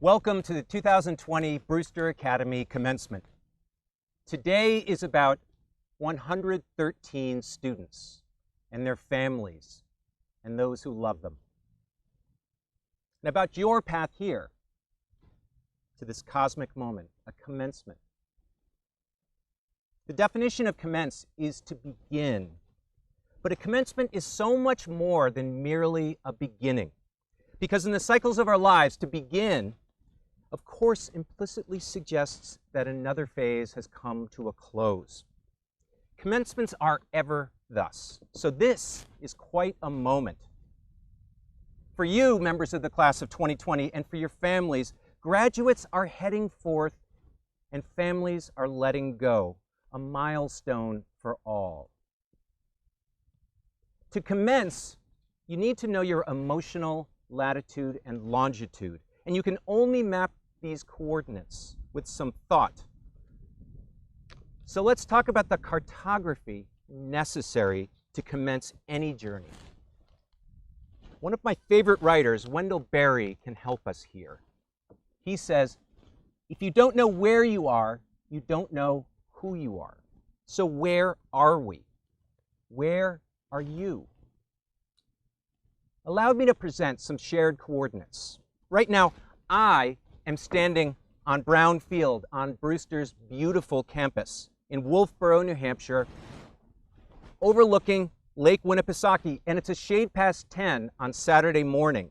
Welcome to the 2020 Brewster Academy commencement. Today is about 113 students and their families and those who love them. And about your path here to this cosmic moment, a commencement. The definition of commence is to begin, but a commencement is so much more than merely a beginning. Because in the cycles of our lives, to begin, of course, implicitly suggests that another phase has come to a close. Commencements are ever thus. So this is quite a moment. For you, members of the class of 2020, and for your families, graduates are heading forth and families are letting go, a milestone for all. To commence, you need to know your emotional latitude and longitude. And you can only map these coordinates with some thought. So let's talk about the cartography necessary to commence any journey. One of my favorite writers, Wendell Berry, can help us here. He says, if you don't know where you are, you don't know who you are. So where are we? Where are you? Allow me to present some shared coordinates. Right now, I am standing on Brown Field on Brewster's beautiful campus in Wolfboro, New Hampshire, overlooking Lake Winnipesaukee, and it's a shade past 10 on Saturday morning.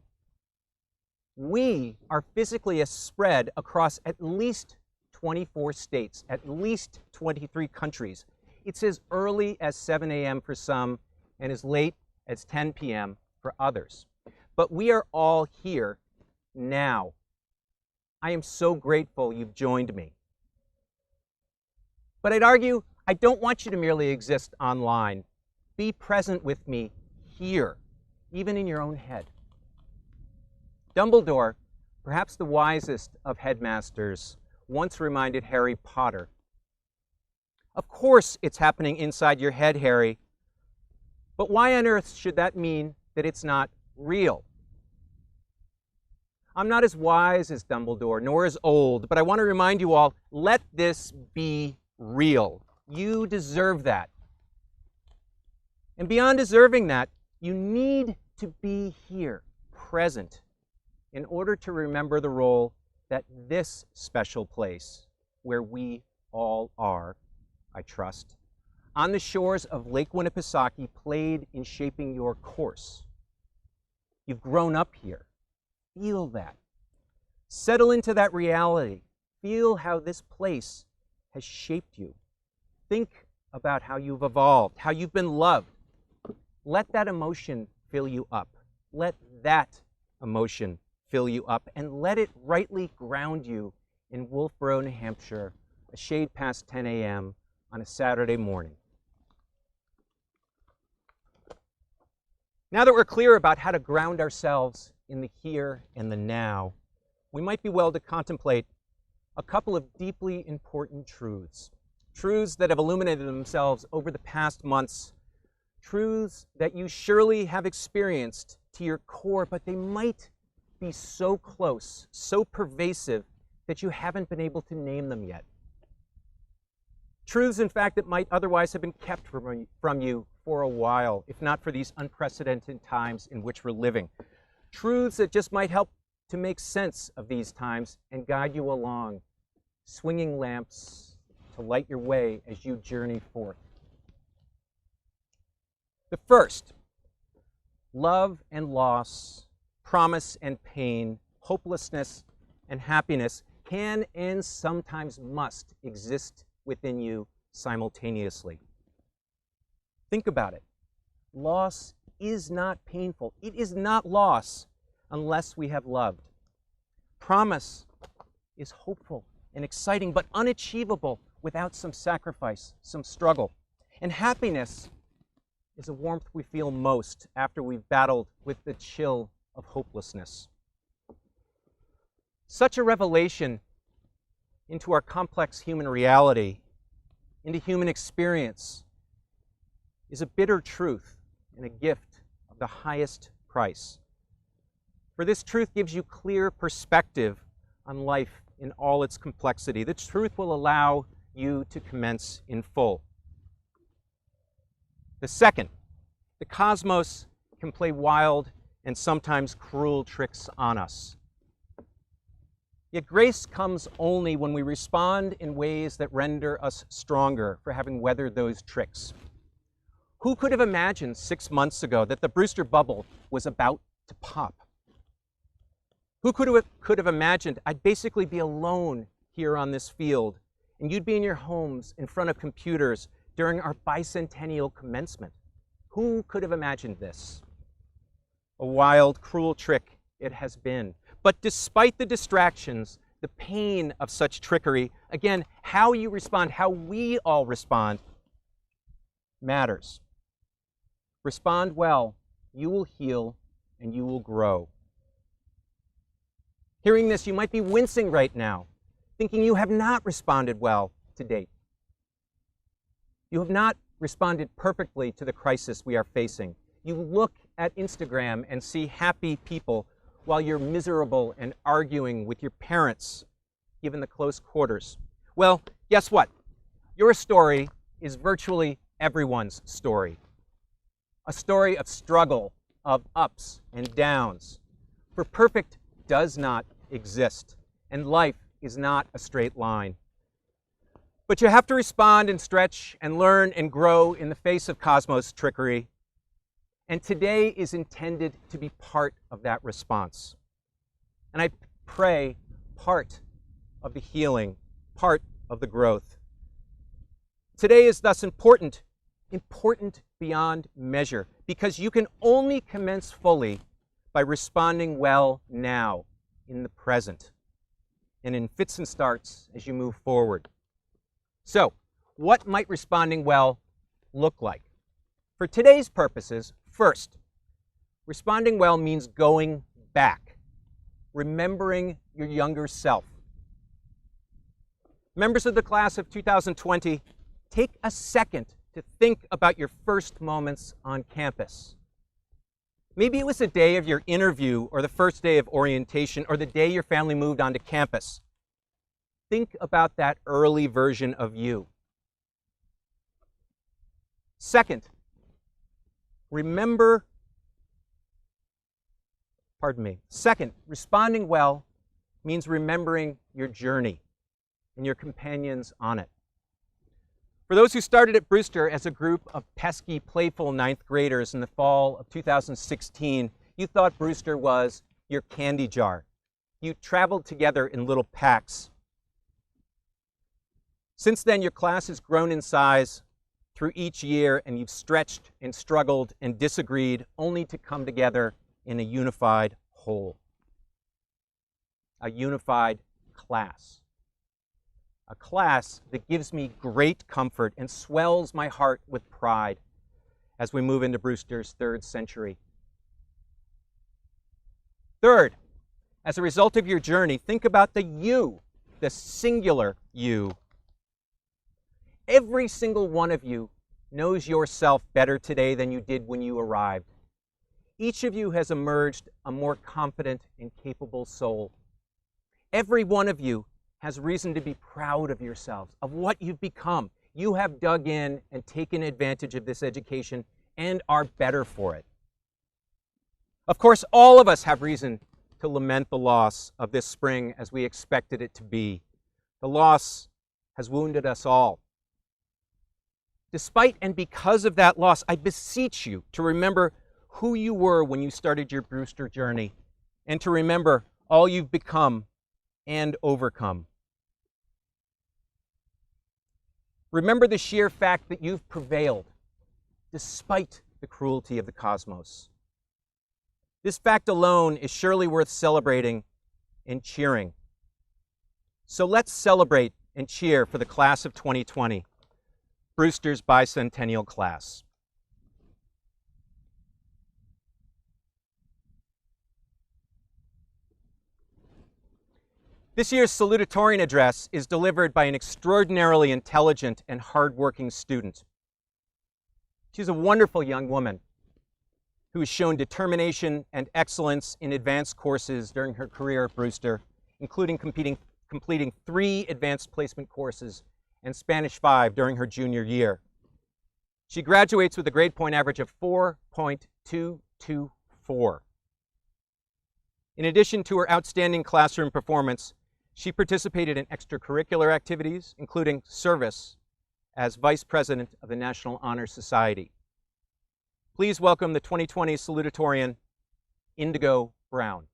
We are physically spread across at least 24 states, at least 23 countries. It's as early as 7 a.m. for some and as late as 10 p.m. for others. But we are all here now. I am so grateful you've joined me. But I'd argue I don't want you to merely exist online. Be present with me here, even in your own head. Dumbledore, perhaps the wisest of headmasters, once reminded Harry Potter, of course it's happening inside your head, Harry, but why on earth should that mean that it's not real? I'm not as wise as Dumbledore, nor as old, but I want to remind you all, let this be real. You deserve that. And beyond deserving that, you need to be here, present, in order to remember the role that this special place, where we all are, I trust, on the shores of Lake Winnipesaukee played in shaping your course. You've grown up here. Feel that. Settle into that reality. Feel how this place has shaped you. Think about how you've evolved, how you've been loved. Let that emotion fill you up. Let that emotion fill you up, and let it rightly ground you in Wolfboro, New Hampshire, a shade past 10 a.m. on a Saturday morning. Now that we're clear about how to ground ourselves in the here and the now, we might be well to contemplate a couple of deeply important truths. Truths that have illuminated themselves over the past months. Truths that you surely have experienced to your core, but they might be so close, so pervasive, that you haven't been able to name them yet. Truths, in fact, that might otherwise have been kept from you for a while, if not for these unprecedented times in which we're living. Truths that just might help to make sense of these times and guide you along, swinging lamps to light your way as you journey forth. The first, love and loss, promise and pain, hopelessness and happiness can and sometimes must exist within you simultaneously. Think about it. Loss is not painful. It is not loss unless we have loved. Promise is hopeful and exciting, but unachievable without some sacrifice, some struggle. And happiness is a warmth we feel most after we've battled with the chill of hopelessness. Such a revelation into our complex human reality, into human experience, is a bitter truth and a gift of the highest price. For this truth gives you clear perspective on life in all its complexity. The truth will allow you to commence in full. The second, the cosmos can play wild and sometimes cruel tricks on us. Yet grace comes only when we respond in ways that render us stronger for having weathered those tricks. Who could have imagined 6 months ago that the Brewster bubble was about to pop? Who could have imagined I'd basically be alone here on this field, and you'd be in your homes in front of computers during our bicentennial commencement? Who could have imagined this? A wild, cruel trick it has been. But despite the distractions, the pain of such trickery, again, how you respond, how we all respond, matters. Respond well, you will heal, and you will grow. Hearing this, you might be wincing right now, thinking you have not responded well to date. You have not responded perfectly to the crisis we are facing. You look at Instagram and see happy people while you're miserable and arguing with your parents, given the close quarters. Well, guess what? Your story is virtually everyone's story. A story of struggle, of ups and downs. For perfect does not exist, and life is not a straight line. But you have to respond and stretch and learn and grow in the face of cosmos trickery. And today is intended to be part of that response. And I pray part of the healing, part of the growth. Today is thus important beyond measure, because you can only commence fully by responding well now, in the present, and in fits and starts as you move forward. So, what might responding well look like? For today's purposes, first, responding well means going back, remembering your younger self. Members of the class of 2020, take a second to think about your first moments on campus. Maybe it was the day of your interview or the first day of orientation or the day your family moved onto campus. Think about that early version of you. Second, responding well means remembering your journey and your companions on it. For those who started at Brewster as a group of pesky, playful ninth graders in the fall of 2016, you thought Brewster was your candy jar. You traveled together in little packs. Since then, your class has grown in size through each year, and you've stretched and struggled and disagreed only to come together in a unified whole. A unified class. A class that gives me great comfort and swells my heart with pride as we move into Brewster's third century. Third, as a result of your journey, think about the you, the singular you. Every single one of you knows yourself better today than you did when you arrived. Each of you has emerged a more confident and capable soul. Every one of you has reason to be proud of yourselves, of what you've become. You have dug in and taken advantage of this education and are better for it. Of course, all of us have reason to lament the loss of this spring as we expected it to be. The loss has wounded us all. Despite and because of that loss, I beseech you to remember who you were when you started your Brewster journey, and to remember all you've become and overcome. Remember the sheer fact that you've prevailed despite the cruelty of the cosmos. This fact alone is surely worth celebrating and cheering. So let's celebrate and cheer for the class of 2020, Brewster's bicentennial class. This year's salutatorian address is delivered by an extraordinarily intelligent and hardworking student. She's a wonderful young woman who has shown determination and excellence in advanced courses during her career at Brewster, including completing 3 advanced placement courses and Spanish 5 during her junior year. She graduates with a grade point average of 4.224. In addition to her outstanding classroom performance, she participated in extracurricular activities, including service as Vice President of the National Honor Society. Please welcome the 2020 salutatorian, Indigo Brown.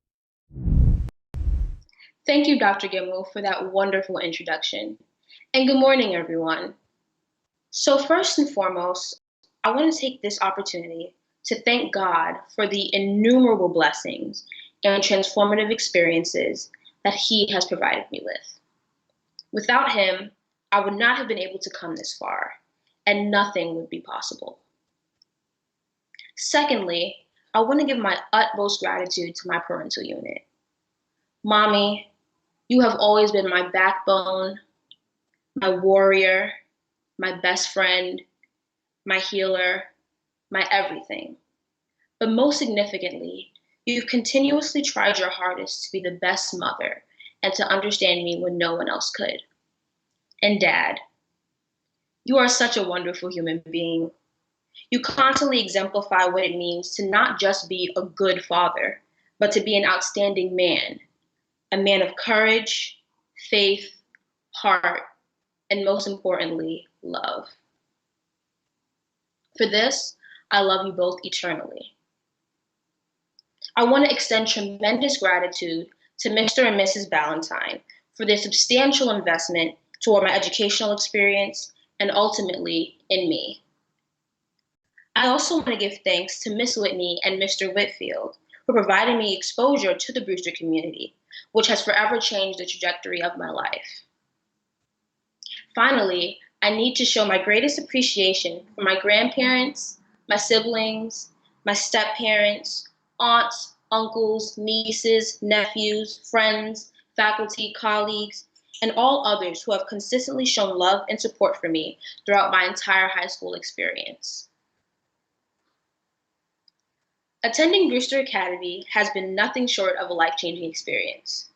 Thank you, Dr. Gimel, for that wonderful introduction. And good morning, everyone. So first and foremost, I want to take this opportunity to thank God for the innumerable blessings and transformative experiences that He has provided me with. Without Him, I would not have been able to come this far, and nothing would be possible. Secondly, I want to give my utmost gratitude to my parental unit. Mommy, you have always been my backbone, my warrior, my best friend, my healer, my everything. But most significantly, you've continuously tried your hardest to be the best mother and to understand me when no one else could. And Dad, you are such a wonderful human being. You constantly exemplify what it means to not just be a good father, but to be an outstanding man, a man of courage, faith, heart, and most importantly, love. For this, I love you both eternally. I want to extend tremendous gratitude to Mr. and Mrs. Ballantyne for their substantial investment toward my educational experience and ultimately in me. I also want to give thanks to Miss Whitney and Mr. Whitfield for providing me exposure to the Brewster community, which has forever changed the trajectory of my life. Finally, I need to show my greatest appreciation for my grandparents, my siblings, my step-parents, aunts, uncles, nieces, nephews, friends, faculty, colleagues, and all others who have consistently shown love and support for me throughout my entire high school experience. Attending Brewster Academy has been nothing short of a life-changing experience.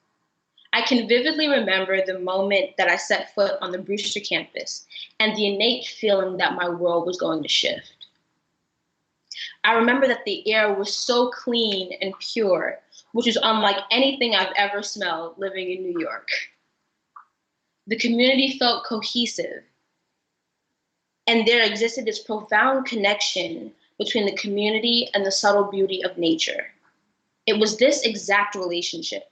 I can vividly remember the moment that I set foot on the Brewster campus and the innate feeling that my world was going to shift. I remember that the air was so clean and pure, which is unlike anything I've ever smelled living in New York. The community felt cohesive, and there existed this profound connection between the community and the subtle beauty of nature. It was this exact relationship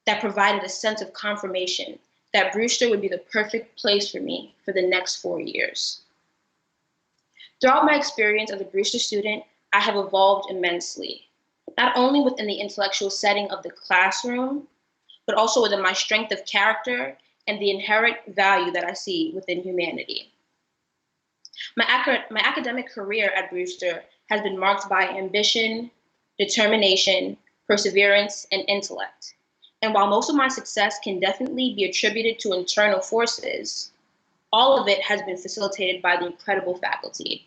that provided a sense of confirmation that Brewster would be the perfect place for me for the next 4 years. Throughout my experience as a Brewster student, I have evolved immensely, not only within the intellectual setting of the classroom, but also within my strength of character and the inherent value that I see within humanity. My academic career at Brewster has been marked by ambition, determination, perseverance, and intellect. And while most of my success can definitely be attributed to internal forces, all of it has been facilitated by the incredible faculty.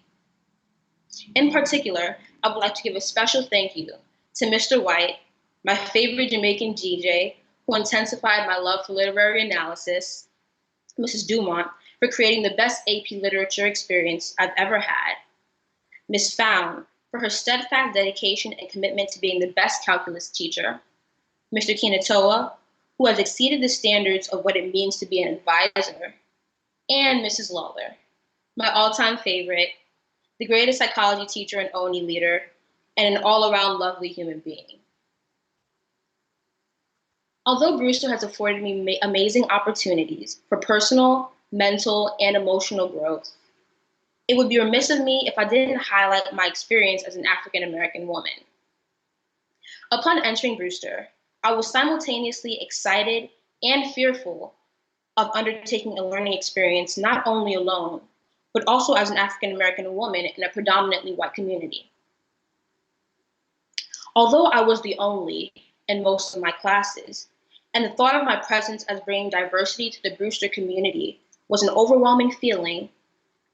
In particular, I would like to give a special thank you to Mr. White, my favorite Jamaican DJ, who intensified my love for literary analysis, Mrs. Dumont, for creating the best AP literature experience I've ever had, Ms. Found, for her steadfast dedication and commitment to being the best calculus teacher, Mr. Kinatoa, who has exceeded the standards of what it means to be an advisor, and Mrs. Lawler, my all-time favorite, the greatest psychology teacher and ONI leader, and an all-around lovely human being. Although Brewster has afforded me amazing opportunities for personal, mental, and emotional growth, it would be remiss of me if I didn't highlight my experience as an African-American woman. Upon entering Brewster, I was simultaneously excited and fearful of undertaking a learning experience not only alone, but also as an African-American woman in a predominantly white community. Although I was the only in most of my classes, and the thought of my presence as bringing diversity to the Brewster community was an overwhelming feeling,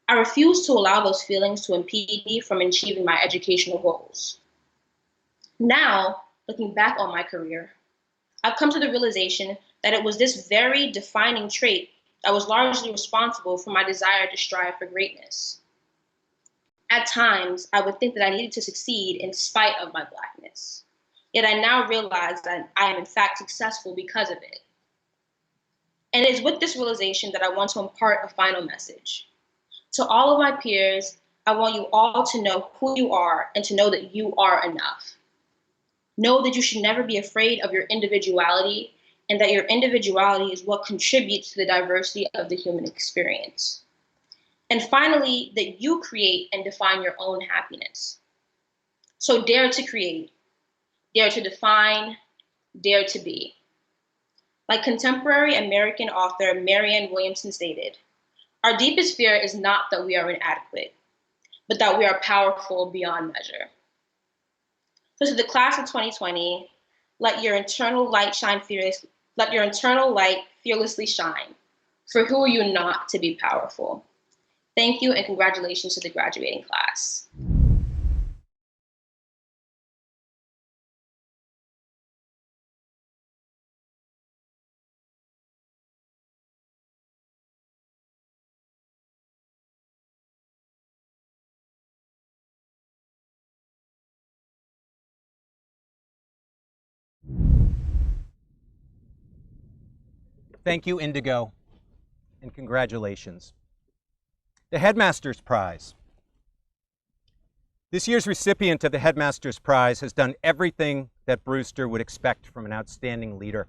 I refused to allow those feelings to impede me from achieving my educational goals. Now, looking back on my career, I've come to the realization that it was this very defining trait that was largely responsible for my desire to strive for greatness. At times, I would think that I needed to succeed in spite of my Blackness. Yet I now realize that I am in fact successful because of it. And it is with this realization that I want to impart a final message. To all of my peers, I want you all to know who you are and to know that you are enough. Know that you should never be afraid of your individuality and that your individuality is what contributes to the diversity of the human experience. And finally, that you create and define your own happiness. So dare to create, dare to define, dare to be. Like contemporary American author Marianne Williamson stated, our deepest fear is not that we are inadequate, but that we are powerful beyond measure. So to the class of 2020, let your internal light fearlessly shine. For who are you not to be powerful? Thank you and congratulations to the graduating class. Thank you, Indigo, and congratulations. The Headmaster's Prize. This year's recipient of the Headmaster's Prize has done everything that Brewster would expect from an outstanding leader.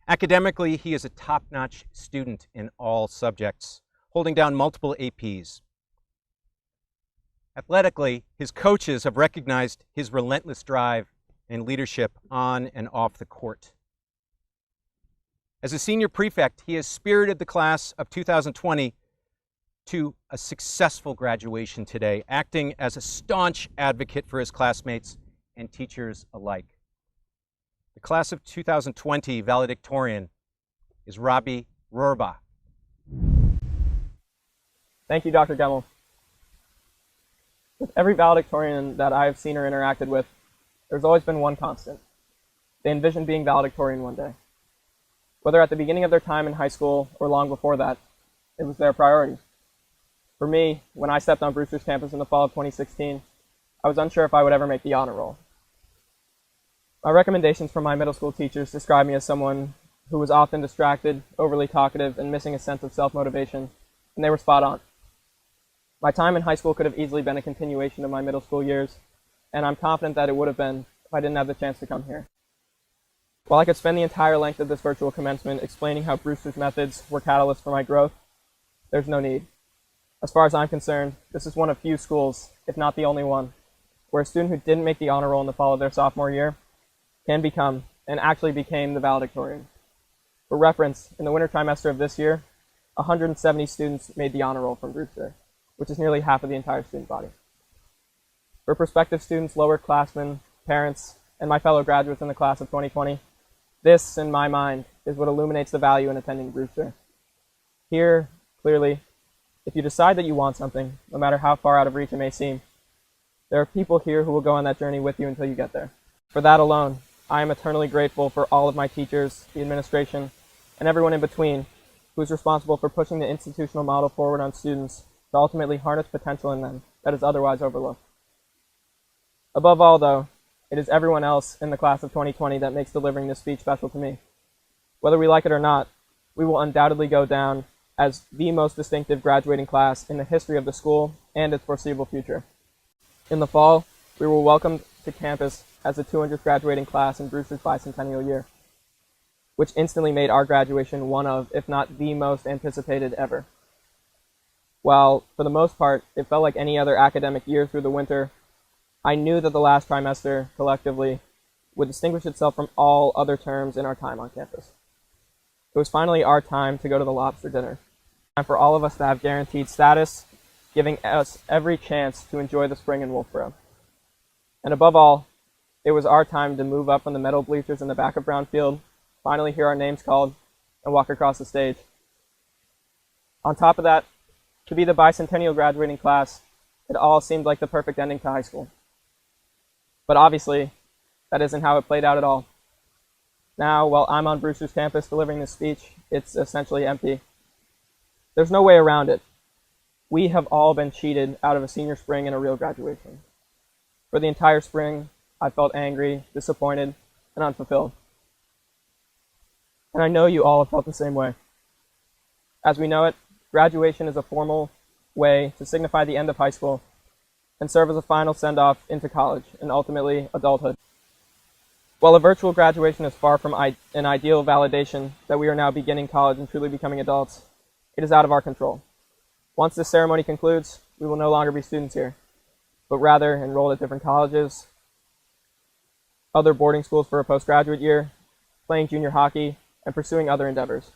Academically, he is a top-notch student in all subjects, holding down multiple APs. Athletically, his coaches have recognized his relentless drive and leadership on and off the court. As a senior prefect, he has spirited the class of 2020 to a successful graduation today, acting as a staunch advocate for his classmates and teachers alike. The class of 2020 valedictorian is Robbie Rorba. Thank you, Dr. Gemmel. With every valedictorian that I have seen or interacted with, there's always been one constant. They envision being valedictorian one day. Whether at the beginning of their time in high school or long before that, it was their priority. For me, when I stepped on Brewster's campus in the fall of 2016, I was unsure if I would ever make the honor roll. My recommendations from my middle school teachers described me as someone who was often distracted, overly talkative, and missing a sense of self-motivation, and they were spot on. My time in high school could have easily been a continuation of my middle school years, and I'm confident that it would have been if I didn't have the chance to come here. While I could spend the entire length of this virtual commencement explaining how Brewster's methods were catalysts for my growth, there's no need. As far as I'm concerned, this is one of few schools, if not the only one, where a student who didn't make the honor roll in the fall of their sophomore year can become, and actually became, the valedictorian. For reference, in the winter trimester of this year, 170 students made the honor roll from Brewster, which is nearly half of the entire student body. For prospective students, lower classmen, parents, and my fellow graduates in the class of 2020, this, in my mind, is what illuminates the value in attending Brewster. Here, clearly, if you decide that you want something, no matter how far out of reach it may seem, there are people here who will go on that journey with you until you get there. For that alone, I am eternally grateful for all of my teachers, the administration, and everyone in between who is responsible for pushing the institutional model forward on students to ultimately harness potential in them that is otherwise overlooked. Above all, though, it is everyone else in the class of 2020 that makes delivering this speech special to me. Whether we like it or not, we will undoubtedly go down as the most distinctive graduating class in the history of the school and its foreseeable future. In the fall, we were welcomed to campus as the 200th graduating class in Brewster's bicentennial year, which instantly made our graduation one of, if not the most anticipated ever. While, for the most part, it felt like any other academic year through the winter, I knew that the last trimester, collectively, would distinguish itself from all other terms in our time on campus. It was finally our time to go to the lobster dinner. Time for all of us to have guaranteed status, giving us every chance to enjoy the spring in Wolfboro. And above all, it was our time to move up from the metal bleachers in the back of Brown Field, finally hear our names called, and walk across the stage. On top of that, to be the bicentennial graduating class, it all seemed like the perfect ending to high school. But obviously, that isn't how it played out at all. Now, while I'm on Brewster's campus delivering this speech, it's essentially empty. There's no way around it. We have all been cheated out of a senior spring and a real graduation. For the entire spring, I felt angry, disappointed, and unfulfilled. And I know you all have felt the same way. As we know it, graduation is a formal way to signify the end of high school and serve as a final send-off into college and ultimately adulthood. While a virtual graduation is far from an ideal validation that we are now beginning college and truly becoming adults, it is out of our control. Once this ceremony concludes, we will no longer be students here, but rather enrolled at different colleges, other boarding schools for a postgraduate year, playing junior hockey, and pursuing other endeavors.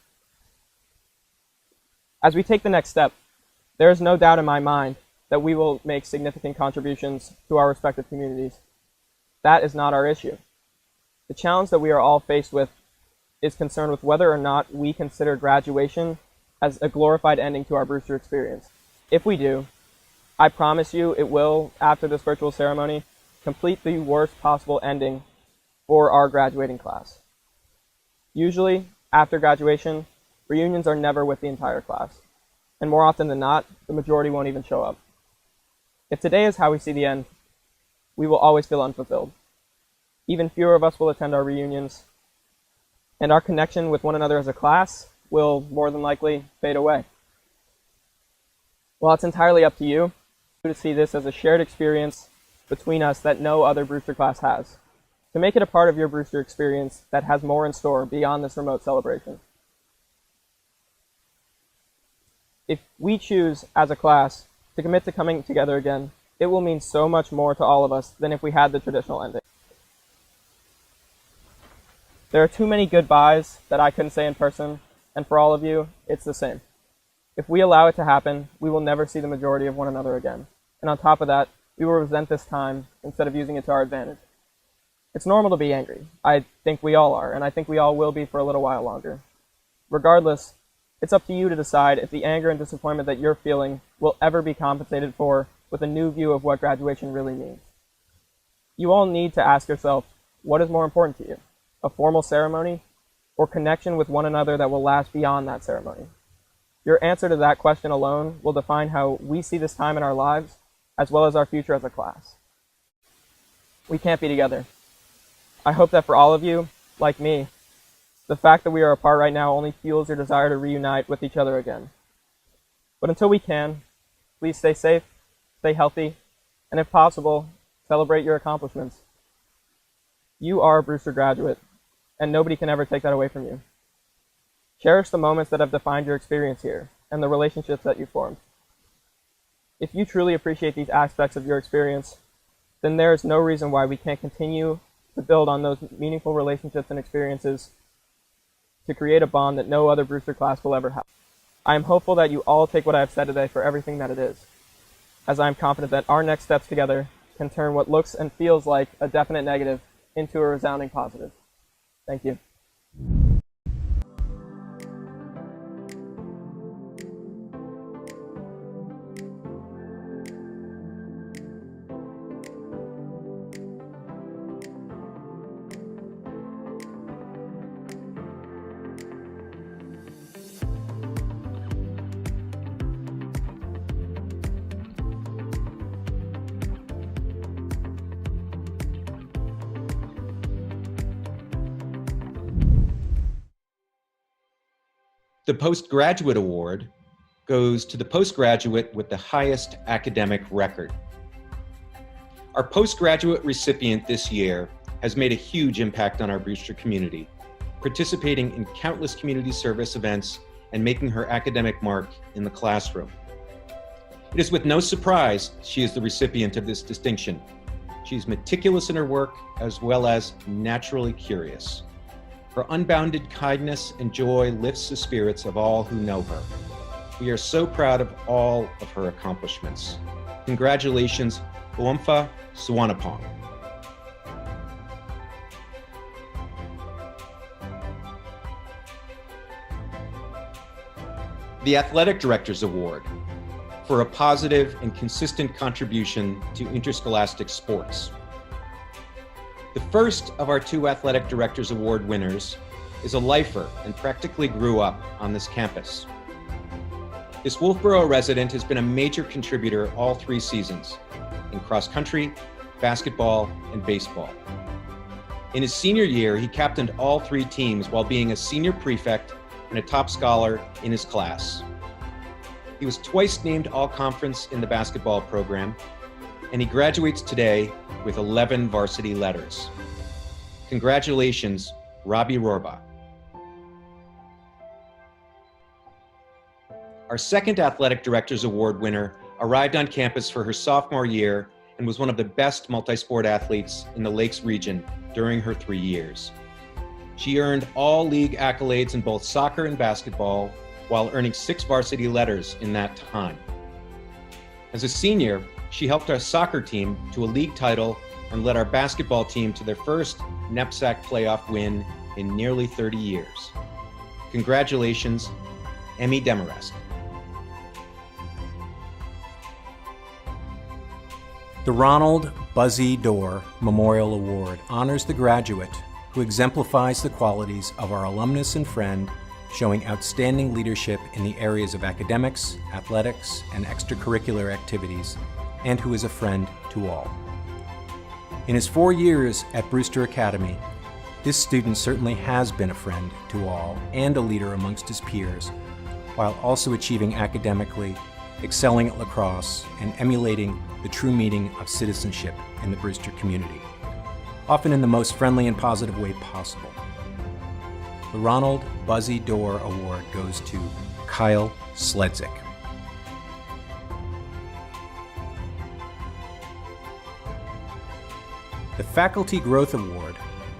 As we take the next step, there is no doubt in my mind that we will make significant contributions to our respective communities. That is not our issue. The challenge that we are all faced with is concerned with whether or not we consider graduation as a glorified ending to our Brewster experience. If we do, I promise you it will, after this virtual ceremony, complete the worst possible ending for our graduating class. Usually, after graduation, reunions are never with the entire class, and more often than not, the majority won't even show up. If today is how we see the end, we will always feel unfulfilled. Even fewer of us will attend our reunions, and our connection with one another as a class will more than likely fade away. While it's entirely up to you to see this as a shared experience between us that no other Brewster class has, to make it a part of your Brewster experience that has more in store beyond this remote celebration. If we choose, as a class, to commit to coming together again, it will mean so much more to all of us than if we had the traditional ending. There are too many goodbyes that I couldn't say in person, and for all of you, it's the same. If we allow it to happen, we will never see the majority of one another again. And on top of that, we will resent this time instead of using it to our advantage. It's normal to be angry. I think we all are, and I think we all will be for a little while longer. Regardless, it's up to you to decide if the anger and disappointment that you're feeling will ever be compensated for with a new view of what graduation really means. You all need to ask yourself, what is more important to you? A formal ceremony or connection with one another that will last beyond that ceremony? Your answer to that question alone will define how we see this time in our lives, as well as our future as a class. We can't be together. I hope that for all of you, like me, the fact that we are apart right now only fuels your desire to reunite with each other again. But until we can, please stay safe, stay healthy, and if possible, celebrate your accomplishments. You are a Brewster graduate, and nobody can ever take that away from you. Cherish the moments that have defined your experience here, and the relationships that you formed. If you truly appreciate these aspects of your experience, then there is no reason why we can't continue to build on those meaningful relationships and experiences to create a bond that no other Brewster class will ever have. I am hopeful that you all take what I have said today for everything that it is, as I am confident that our next steps together can turn what looks and feels like a definite negative into a resounding positive. Thank you. The Postgraduate Award goes to the postgraduate with the highest academic record. Our postgraduate recipient this year has made a huge impact on our Brewster community, participating in countless community service events and making her academic mark in the classroom. It is with no surprise she is the recipient of this distinction. She's meticulous in her work as well as naturally curious. Her unbounded kindness and joy lifts the spirits of all who know her. We are so proud of all of her accomplishments. Congratulations, Uomfa Suwanapong. The Athletic Director's Award for a positive and consistent contribution to interscholastic sports. The first of our two Athletic Directors Award winners is a lifer and practically grew up on this campus. This Wolfboro resident has been a major contributor all 3 seasons in cross country, basketball, and baseball. In his senior year, he captained all 3 teams while being a senior prefect and a top scholar in his class. He was twice named All-Conference in the basketball program, and he graduates today with 11 varsity letters. Congratulations, Robbie Rohrbach. Our second Athletic Directors Award winner arrived on campus for her sophomore year and was one of the best multi-sport athletes in the Lakes region during her 3 years. She earned all league accolades in both soccer and basketball while earning 6 varsity letters in that time. As a senior, she helped our soccer team to a league title and led our basketball team to their first NEPSAC playoff win in nearly 30 years. Congratulations, Emmy Demarest. The Ronald Buzzy Dorr Memorial Award honors the graduate who exemplifies the qualities of our alumnus and friend, showing outstanding leadership in the areas of academics, athletics, and extracurricular activities, and who is a friend to all. In his 4 years at Brewster Academy, this student certainly has been a friend to all and a leader amongst his peers, while also achieving academically, excelling at lacrosse, and emulating the true meaning of citizenship in the Brewster community, often in the most friendly and positive way possible. The Ronald Buzzy Dorr Award goes to Kyle Sledzik. The Faculty Growth Award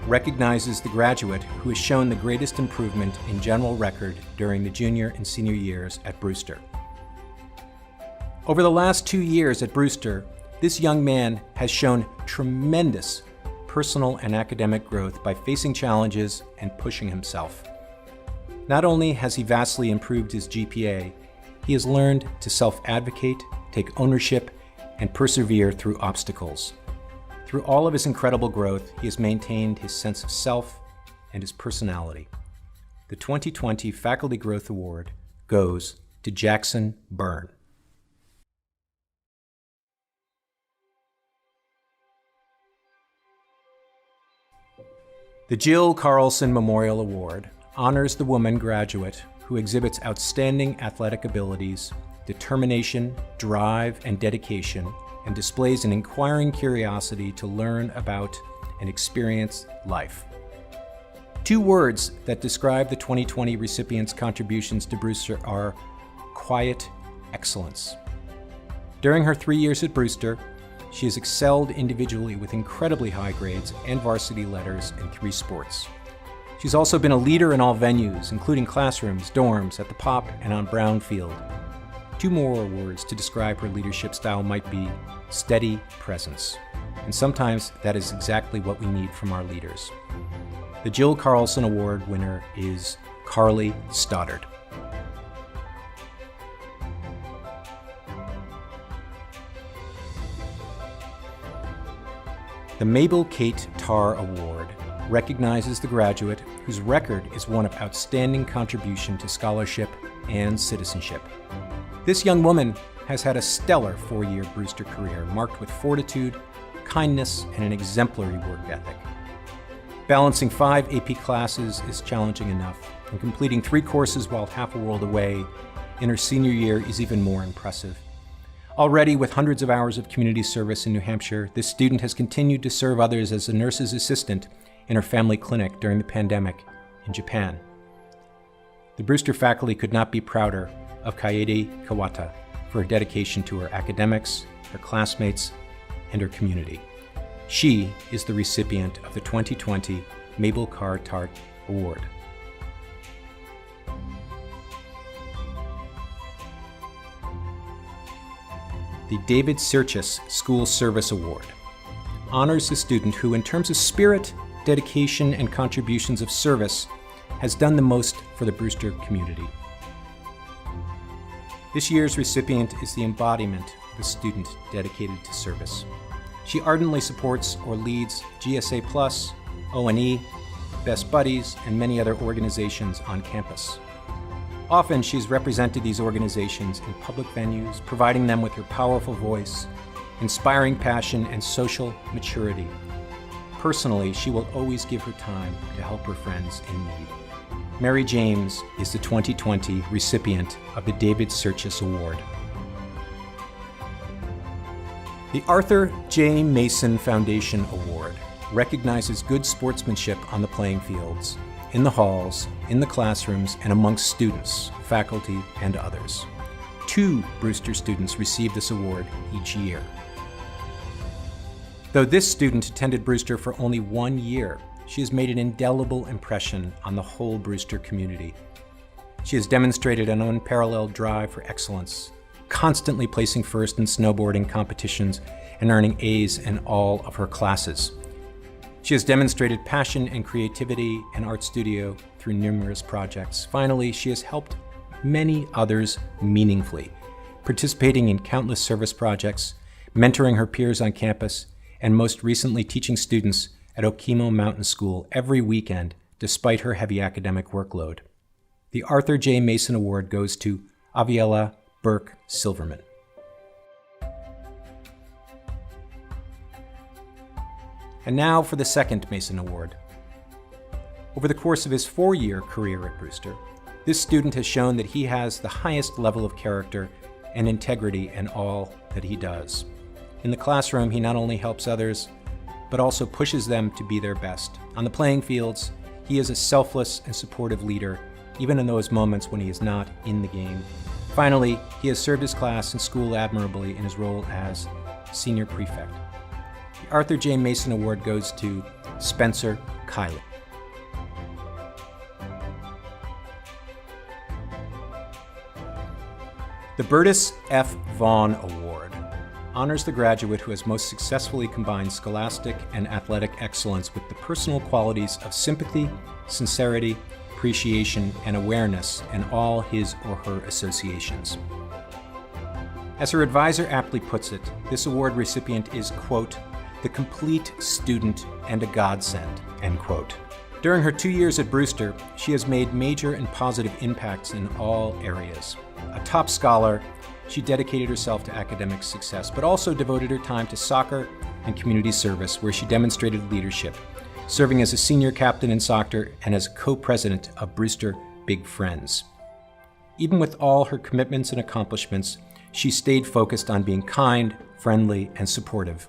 recognizes the graduate who has shown the greatest improvement in general record during the junior and senior years at Brewster. Over the last 2 years at Brewster, this young man has shown tremendous personal and academic growth by facing challenges and pushing himself. Not only has he vastly improved his GPA, he has learned to self-advocate, take ownership, and persevere through obstacles. Through all of his incredible growth, he has maintained his sense of self and his personality. The 2020 Faculty Growth Award goes to Jackson Byrne. The Jill Carlson Memorial Award honors the woman graduate who exhibits outstanding athletic abilities, determination, drive, and dedication, and displays an inquiring curiosity to learn about and experience life. 2 words that describe the 2020 recipient's contributions to Brewster are quiet excellence. During her 3 years at Brewster, she has excelled individually with incredibly high grades and varsity letters in 3 sports. She's also been a leader in all venues, including classrooms, dorms, at the Pop, and on Brown Field. 2 more words to describe her leadership style might be steady presence. And sometimes that is exactly what we need from our leaders. The Jill Carlson Award winner is Carly Stoddard. The Mabel Kate Tarr Award recognizes the graduate whose record is one of outstanding contribution to scholarship and citizenship. This young woman has had a stellar 4-year Brewster career marked with fortitude, kindness, and an exemplary work ethic. Balancing 5 AP classes is challenging enough, and completing 3 courses while half a world away in her senior year is even more impressive. Already, with hundreds of hours of community service in New Hampshire, this student has continued to serve others as a nurse's assistant in her family clinic during the pandemic in Japan. The Brewster faculty could not be prouder of Kaede Kawata for her dedication to her academics, her classmates, and her community. She is the recipient of the 2020 Mabel Carr Tarr Award. The David Sirchis School Service Award honors the student who, in terms of spirit, dedication, and contributions of service, has done the most for the Brewster community. This year's recipient is the embodiment of a student dedicated to service. She ardently supports or leads GSA Plus, O&E, Best Buddies, and many other organizations on campus. Often, she's represented these organizations in public venues, providing them with her powerful voice, inspiring passion, and social maturity. Personally, she will always give her time to help her friends in need. Mary James is the 2020 recipient of the David Serchis Award. The Arthur J. Mason Foundation Award recognizes good sportsmanship on the playing fields, in the halls, in the classrooms, and amongst students, faculty, and others. 2 Brewster students receive this award each year. Though this student attended Brewster for only 1 year, she has made an indelible impression on the whole Brewster community. She has demonstrated an unparalleled drive for excellence, constantly placing first in snowboarding competitions and earning A's in all of her classes. She has demonstrated passion and creativity in art studio through numerous projects. Finally, she has helped many others meaningfully, participating in countless service projects, mentoring her peers on campus, and most recently teaching students at Okemo Mountain School every weekend despite her heavy academic workload. The Arthur J. Mason Award goes to Aviela Burke Silverman. And now for the second Mason Award. Over the course of his 4-year career at Brewster, this student has shown that he has the highest level of character and integrity in all that he does. In the classroom, he not only helps others, but also pushes them to be their best. On the playing fields, he is a selfless and supportive leader, even in those moments when he is not in the game. Finally, he has served his class and school admirably in his role as senior prefect. The Arthur J. Mason Award goes to Spencer Kiley. The Burtis F. Vaughn Award honors the graduate who has most successfully combined scholastic and athletic excellence with the personal qualities of sympathy, sincerity, appreciation, and awareness in all his or her associations. As her advisor aptly puts it, this award recipient is, quote, the complete student and a godsend, end quote. During her 2 years at Brewster, she has made major and positive impacts in all areas. A top scholar, she dedicated herself to academic success, but also devoted her time to soccer and community service, where she demonstrated leadership, serving as a senior captain in soccer and as co-president of Brewster Big Friends. Even with all her commitments and accomplishments, she stayed focused on being kind, friendly, and supportive.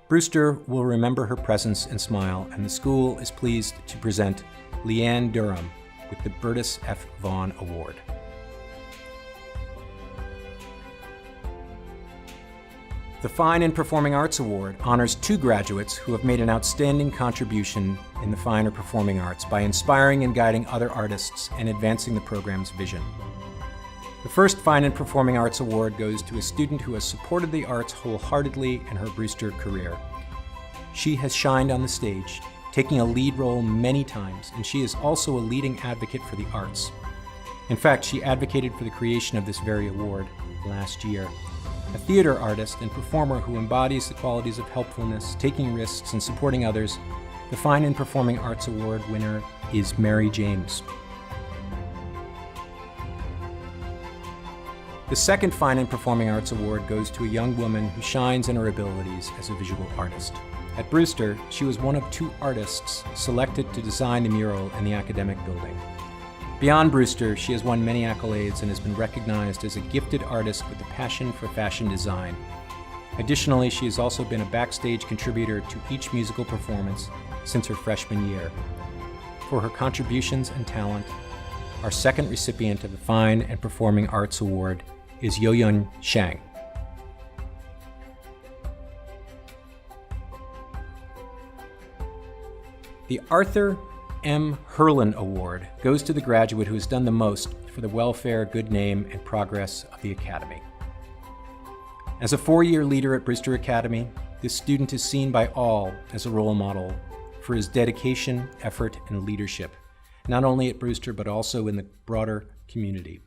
Brewster will remember her presence and smile, and the school is pleased to present Leanne Durham with the Burtis F. Vaughn Award. The Fine and Performing Arts Award honors 2 graduates who have made an outstanding contribution in the fine or performing arts by inspiring and guiding other artists and advancing the program's vision. The first Fine and Performing Arts Award goes to a student who has supported the arts wholeheartedly in her Brewster career. She has shined on the stage, taking a lead role many times, and she is also a leading advocate for the arts. In fact, she advocated for the creation of this very award last year. A theater artist and performer who embodies the qualities of helpfulness, taking risks, and supporting others, the Fine and Performing Arts Award winner is Mary James. The second Fine and Performing Arts Award goes to a young woman who shines in her abilities as a visual artist. At Brewster, she was one of 2 artists selected to design the mural in the academic building. Beyond Brewster, she has won many accolades and has been recognized as a gifted artist with a passion for fashion design. Additionally, she has also been a backstage contributor to each musical performance since her freshman year. For her contributions and talent, our second recipient of the Fine and Performing Arts Award is Yoyun Shang. The Arthur M. Herlin Award goes to the graduate who has done the most for the welfare, good name, and progress of the Academy. As a 4-year leader at Brewster Academy, this student is seen by all as a role model for his dedication, effort, and leadership, not only at Brewster but also in the broader community.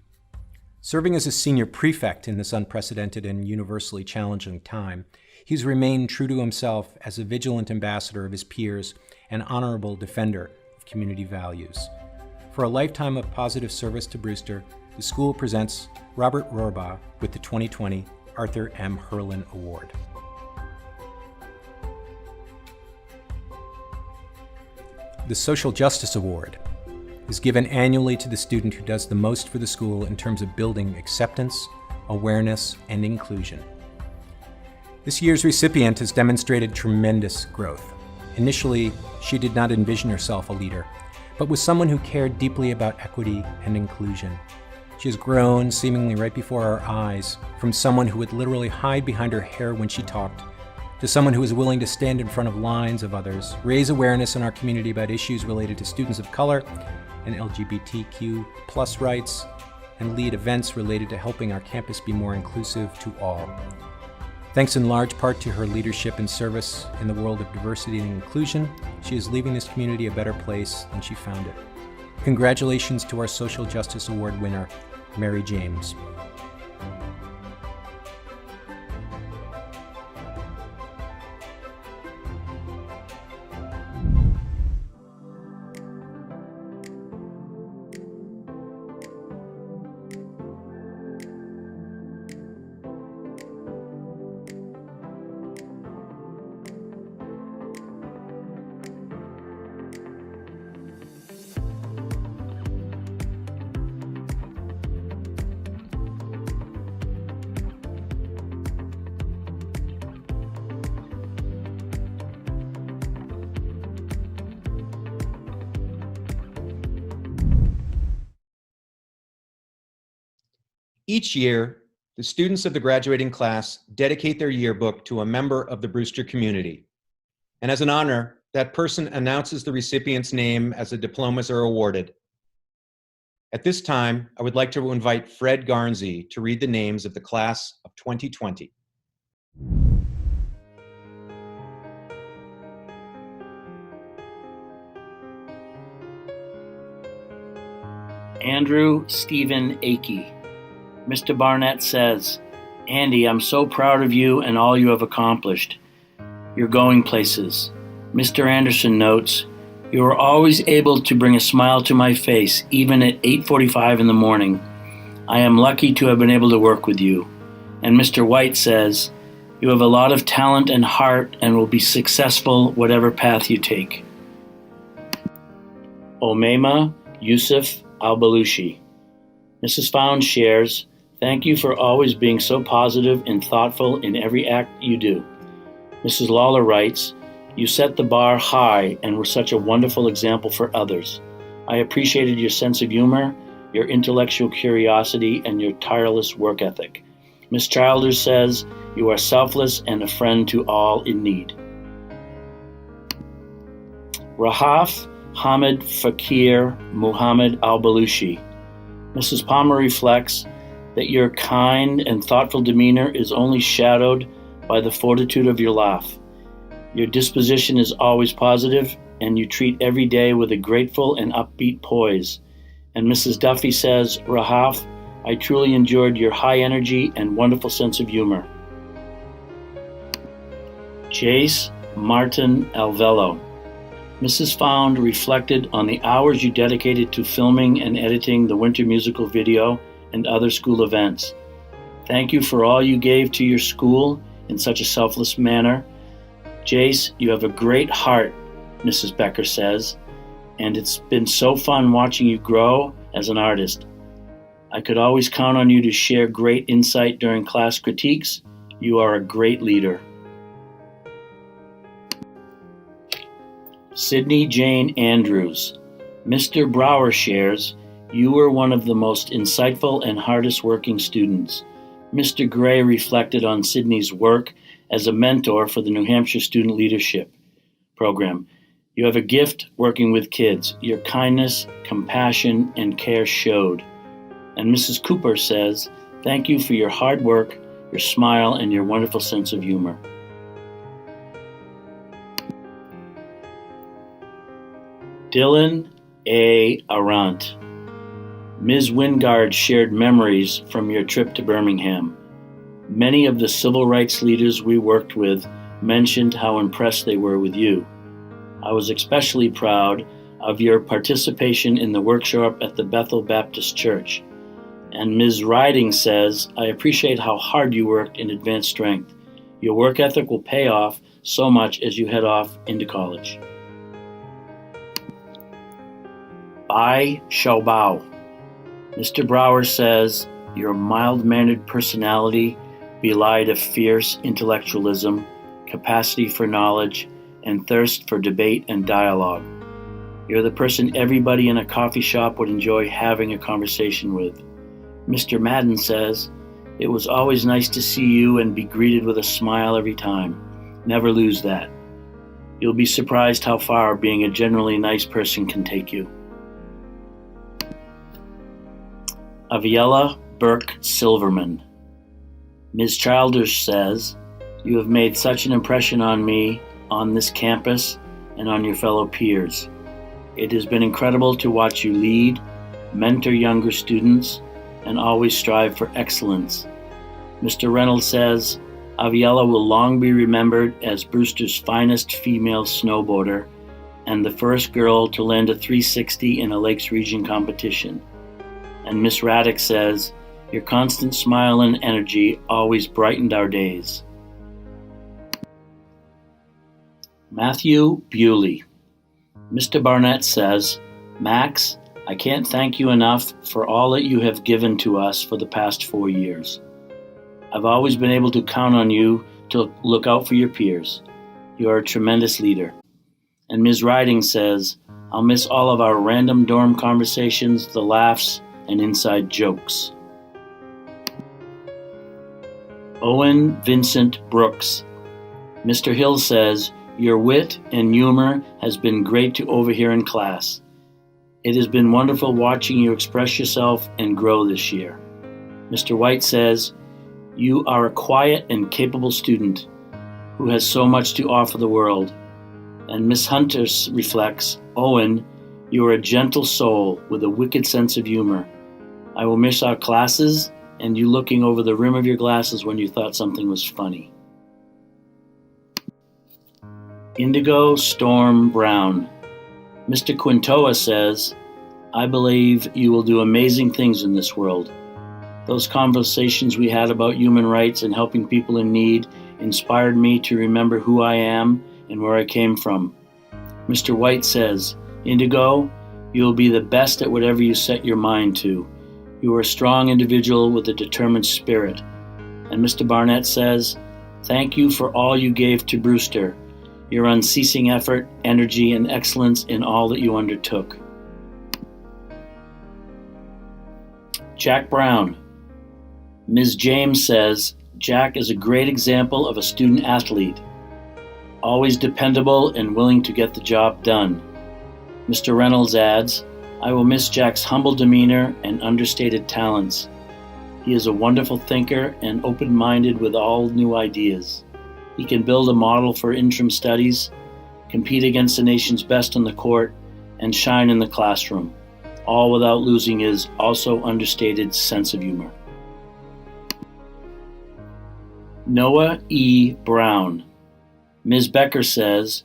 Serving as a senior prefect in this unprecedented and universally challenging time, he's remained true to himself as a vigilant ambassador of his peers and honorable defender of community values. For a lifetime of positive service to Brewster, the school presents Robert Rohrbaugh with the 2020 Arthur M. Herlin Award. The Social Justice Award is given annually to the student who does the most for the school in terms of building acceptance, awareness, and inclusion. This year's recipient has demonstrated tremendous growth. Initially, she did not envision herself a leader, but was someone who cared deeply about equity and inclusion. She has grown seemingly right before our eyes, from someone who would literally hide behind her hair when she talked, to someone who is willing to stand in front of lines of others, raise awareness in our community about issues related to students of color and LGBTQ plus rights, and lead events related to helping our campus be more inclusive to all. Thanks in large part to her leadership and service in the world of diversity and inclusion, she is leaving this community a better place than she found it. Congratulations to our Social Justice Award winner, Mary James. Each year, the students of the graduating class dedicate their yearbook to a member of the Brewster community. And as an honor, that person announces the recipient's name as the diplomas are awarded. At this time, I would like to invite Fred Garnsey to read the names of the class of 2020. Andrew Stephen Akey. Mr. Barnett says, "Andy, I'm so proud of you and all you have accomplished. You're going places." Mr. Anderson notes, "You are always able to bring a smile to my face, even at 8:45 in the morning. I am lucky to have been able to work with you." And Mr. White says, "You have a lot of talent and heart and will be successful whatever path you take." Omema Yusuf Al-Balushi. Mrs. Found shares, "Thank you for always being so positive and thoughtful in every act you do." Mrs. Lawler writes, "You set the bar high and were such a wonderful example for others. I appreciated your sense of humor, your intellectual curiosity, and your tireless work ethic." Ms. Childers says, "You are selfless and a friend to all in need." Rahaf Hamid Fakir Muhammad Al-Balushi. Mrs. Palmer reflects that your kind and thoughtful demeanor is only shadowed by the fortitude of your laugh. Your disposition is always positive, and you treat every day with a grateful and upbeat poise. And Mrs. Duffy says, "Rahaf, I truly enjoyed your high energy and wonderful sense of humor." Jace Martin Alvello. Mrs. Found reflected on the hours you dedicated to filming and editing the winter musical video and other school events. Thank you for all you gave to your school in such a selfless manner. Jace, you have a great heart, Mrs. Becker says, and it's been so fun watching you grow as an artist. I could always count on you to share great insight during class critiques. You are a great leader. Sydney Jane Andrews. Mr. Brower shares, "You were one of the most insightful and hardest working students." Mr. Gray reflected on Sydney's work as a mentor for the New Hampshire Student Leadership Program. "You have a gift working with kids. Your kindness, compassion, and care showed." And Mrs. Cooper says, "Thank you for your hard work, your smile, and your wonderful sense of humor." Dylan A. Arant. Ms. Wingard shared memories from your trip to Birmingham. Many of the civil rights leaders we worked with mentioned how impressed they were with you. I was especially proud of your participation in the workshop at the Bethel Baptist Church. And Ms. Riding says, I appreciate how hard you worked in advanced strength. Your work ethic will pay off so much as you head off into college. Bai Xiaobao. Mr. Brower says, your mild-mannered personality belied a fierce intellectualism, capacity for knowledge, and thirst for debate and dialogue. You're the person everybody in a coffee shop would enjoy having a conversation with. Mr. Madden says, it was always nice to see you and be greeted with a smile every time. Never lose that. You'll be surprised how far being a generally nice person can take you. Aviella Burke Silverman. Ms. Childers says, you have made such an impression on me, on this campus, and on your fellow peers. It has been incredible to watch you lead, mentor younger students, and always strive for excellence. Mr. Reynolds says, Aviella will long be remembered as Brewster's finest female snowboarder and the first girl to land a 360 in a Lakes Region competition. And Miss Raddick says, your constant smile and energy always brightened our days. Matthew Bewley. Mr. Barnett says, Max, I can't thank you enough for all that you have given to us for the past 4 years. I've always been able to count on you to look out for your peers. You are a tremendous leader. And Ms. Riding says, I'll miss all of our random dorm conversations, the laughs, and inside jokes. Owen Vincent Brooks. Mr. Hill says, your wit and humor has been great to overhear in class. It has been wonderful watching you express yourself and grow this year. Mr. White says, you are a quiet and capable student who has so much to offer the world. And Miss Hunter reflects, Owen, you are a gentle soul with a wicked sense of humor. I will miss our classes and you looking over the rim of your glasses when you thought something was funny. Indigo Storm Brown. Mr. Quintoa says, I believe you will do amazing things in this world. Those conversations we had about human rights and helping people in need inspired me to remember who I am and where I came from. Mr. White says, Indigo, you will be the best at whatever you set your mind to. You are a strong individual with a determined spirit. And Mr. Barnett says, thank you for all you gave to Brewster, your unceasing effort, energy, and excellence in all that you undertook. Jack Brown. Ms. James says, Jack is a great example of a student athlete, always dependable and willing to get the job done. Mr. Reynolds adds, I will miss Jack's humble demeanor and understated talents. He is a wonderful thinker and open-minded with all new ideas. He can build a model for interim studies, compete against the nation's best on the court, and shine in the classroom, all without losing his also understated sense of humor. Noah E. Brown. Ms. Becker says,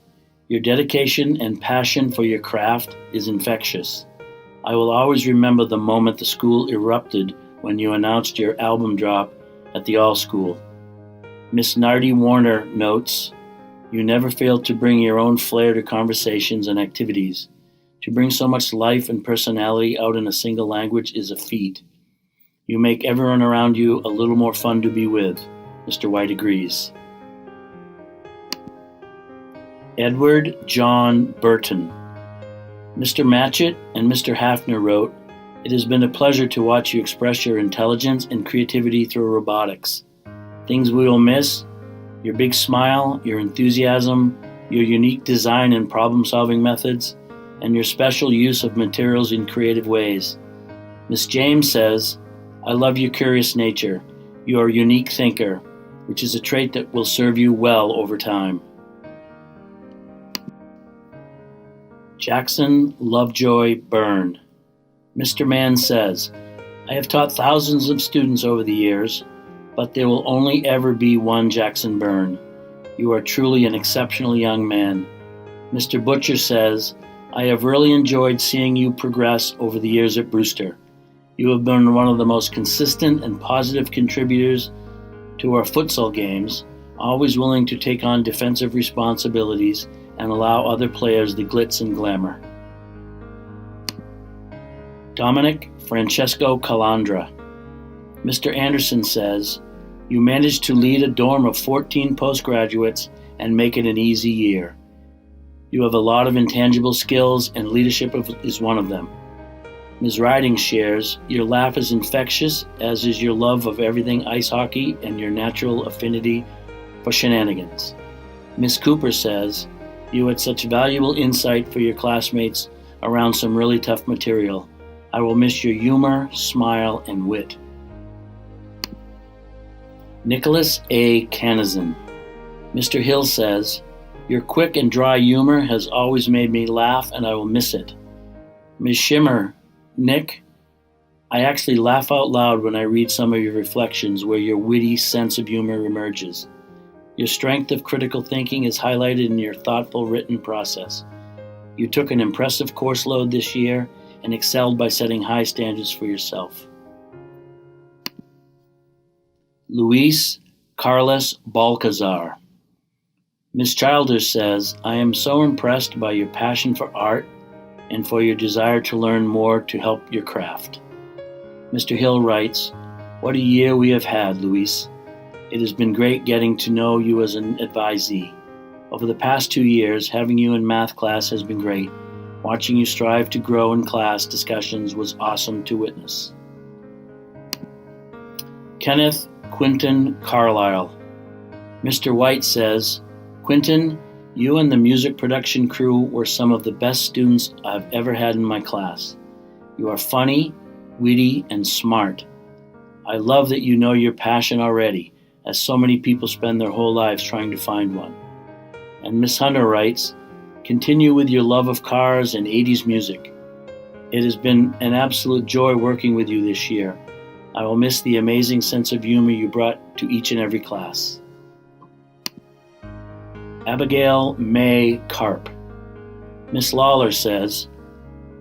your dedication and passion for your craft is infectious. I will always remember the moment the school erupted when you announced your album drop at the All School. Miss Nardi Warner notes, you never fail to bring your own flair to conversations and activities. To bring so much life and personality out in a single language is a feat. You make everyone around you a little more fun to be with. Mr. White agrees. Edward John Burton. Mr. Matchett and Mr. Hafner wrote, it has been a pleasure to watch you express your intelligence and creativity through robotics. Things we will miss, your big smile, your enthusiasm, your unique design and problem-solving methods, and your special use of materials in creative ways. Miss James says, I love your curious nature. You are a unique thinker, which is a trait that will serve you well over time. Jackson Lovejoy Byrne. Mr. Mann says, I have taught thousands of students over the years, but there will only ever be one Jackson Byrne. You are truly an exceptional young man. Mr. Butcher says, I have really enjoyed seeing you progress over the years at Brewster. You have been one of the most consistent and positive contributors to our futsal games, always willing to take on defensive responsibilities and allow other players the glitz and glamour. Dominic Francesco Calandra. Mr. Anderson says, you managed to lead a dorm of 14 postgraduates and make it an easy year. You have a lot of intangible skills and leadership is one of them. Ms. Riding shares, your laugh is infectious, as is your love of everything ice hockey and your natural affinity for shenanigans. Ms. Cooper says, you had such valuable insight for your classmates around some really tough material. I will miss your humor, smile, and wit. Nicholas A. Canizan. Mr. Hill says, your quick and dry humor has always made me laugh and I will miss it. Ms. Shimmer, Nick, I actually laugh out loud when I read some of your reflections where your witty sense of humor emerges. Your strength of critical thinking is highlighted in your thoughtful written process. You took an impressive course load this year and excelled by setting high standards for yourself. Luis Carlos Balcazar. Ms. Childers says, I am so impressed by your passion for art and for your desire to learn more to help your craft. Mr. Hill writes, what a year we have had, Luis. It has been great getting to know you as an advisee. Over the past 2 years, having you in math class has been great. Watching you strive to grow in class discussions was awesome to witness. Kenneth Quinton Carlisle. Mr. White says, Quinton, you and the music production crew were some of the best students I've ever had in my class. You are funny, witty, and smart. I love that you know your passion already, as so many people spend their whole lives trying to find one. And Miss Hunter writes, continue with your love of cars and 80s music. It has been an absolute joy working with you this year. I will miss the amazing sense of humor you brought to each and every class. Abigail May Karp. Miss Lawler says,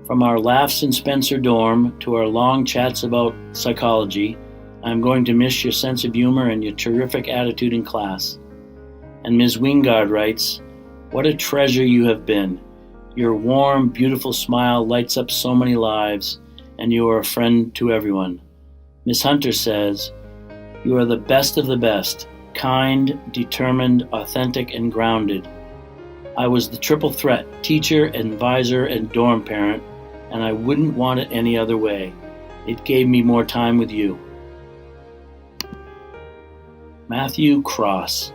from our laughs in Spencer dorm to our long chats about psychology, I'm going to miss your sense of humor and your terrific attitude in class. And Ms. Wingard writes, what a treasure you have been. Your warm, beautiful smile lights up so many lives, and you are a friend to everyone. Miss Hunter says, you are the best of the best, kind, determined, authentic, and grounded. I was the triple threat, teacher, advisor, and dorm parent, and I wouldn't want it any other way. It gave me more time with you. Matthew Cross.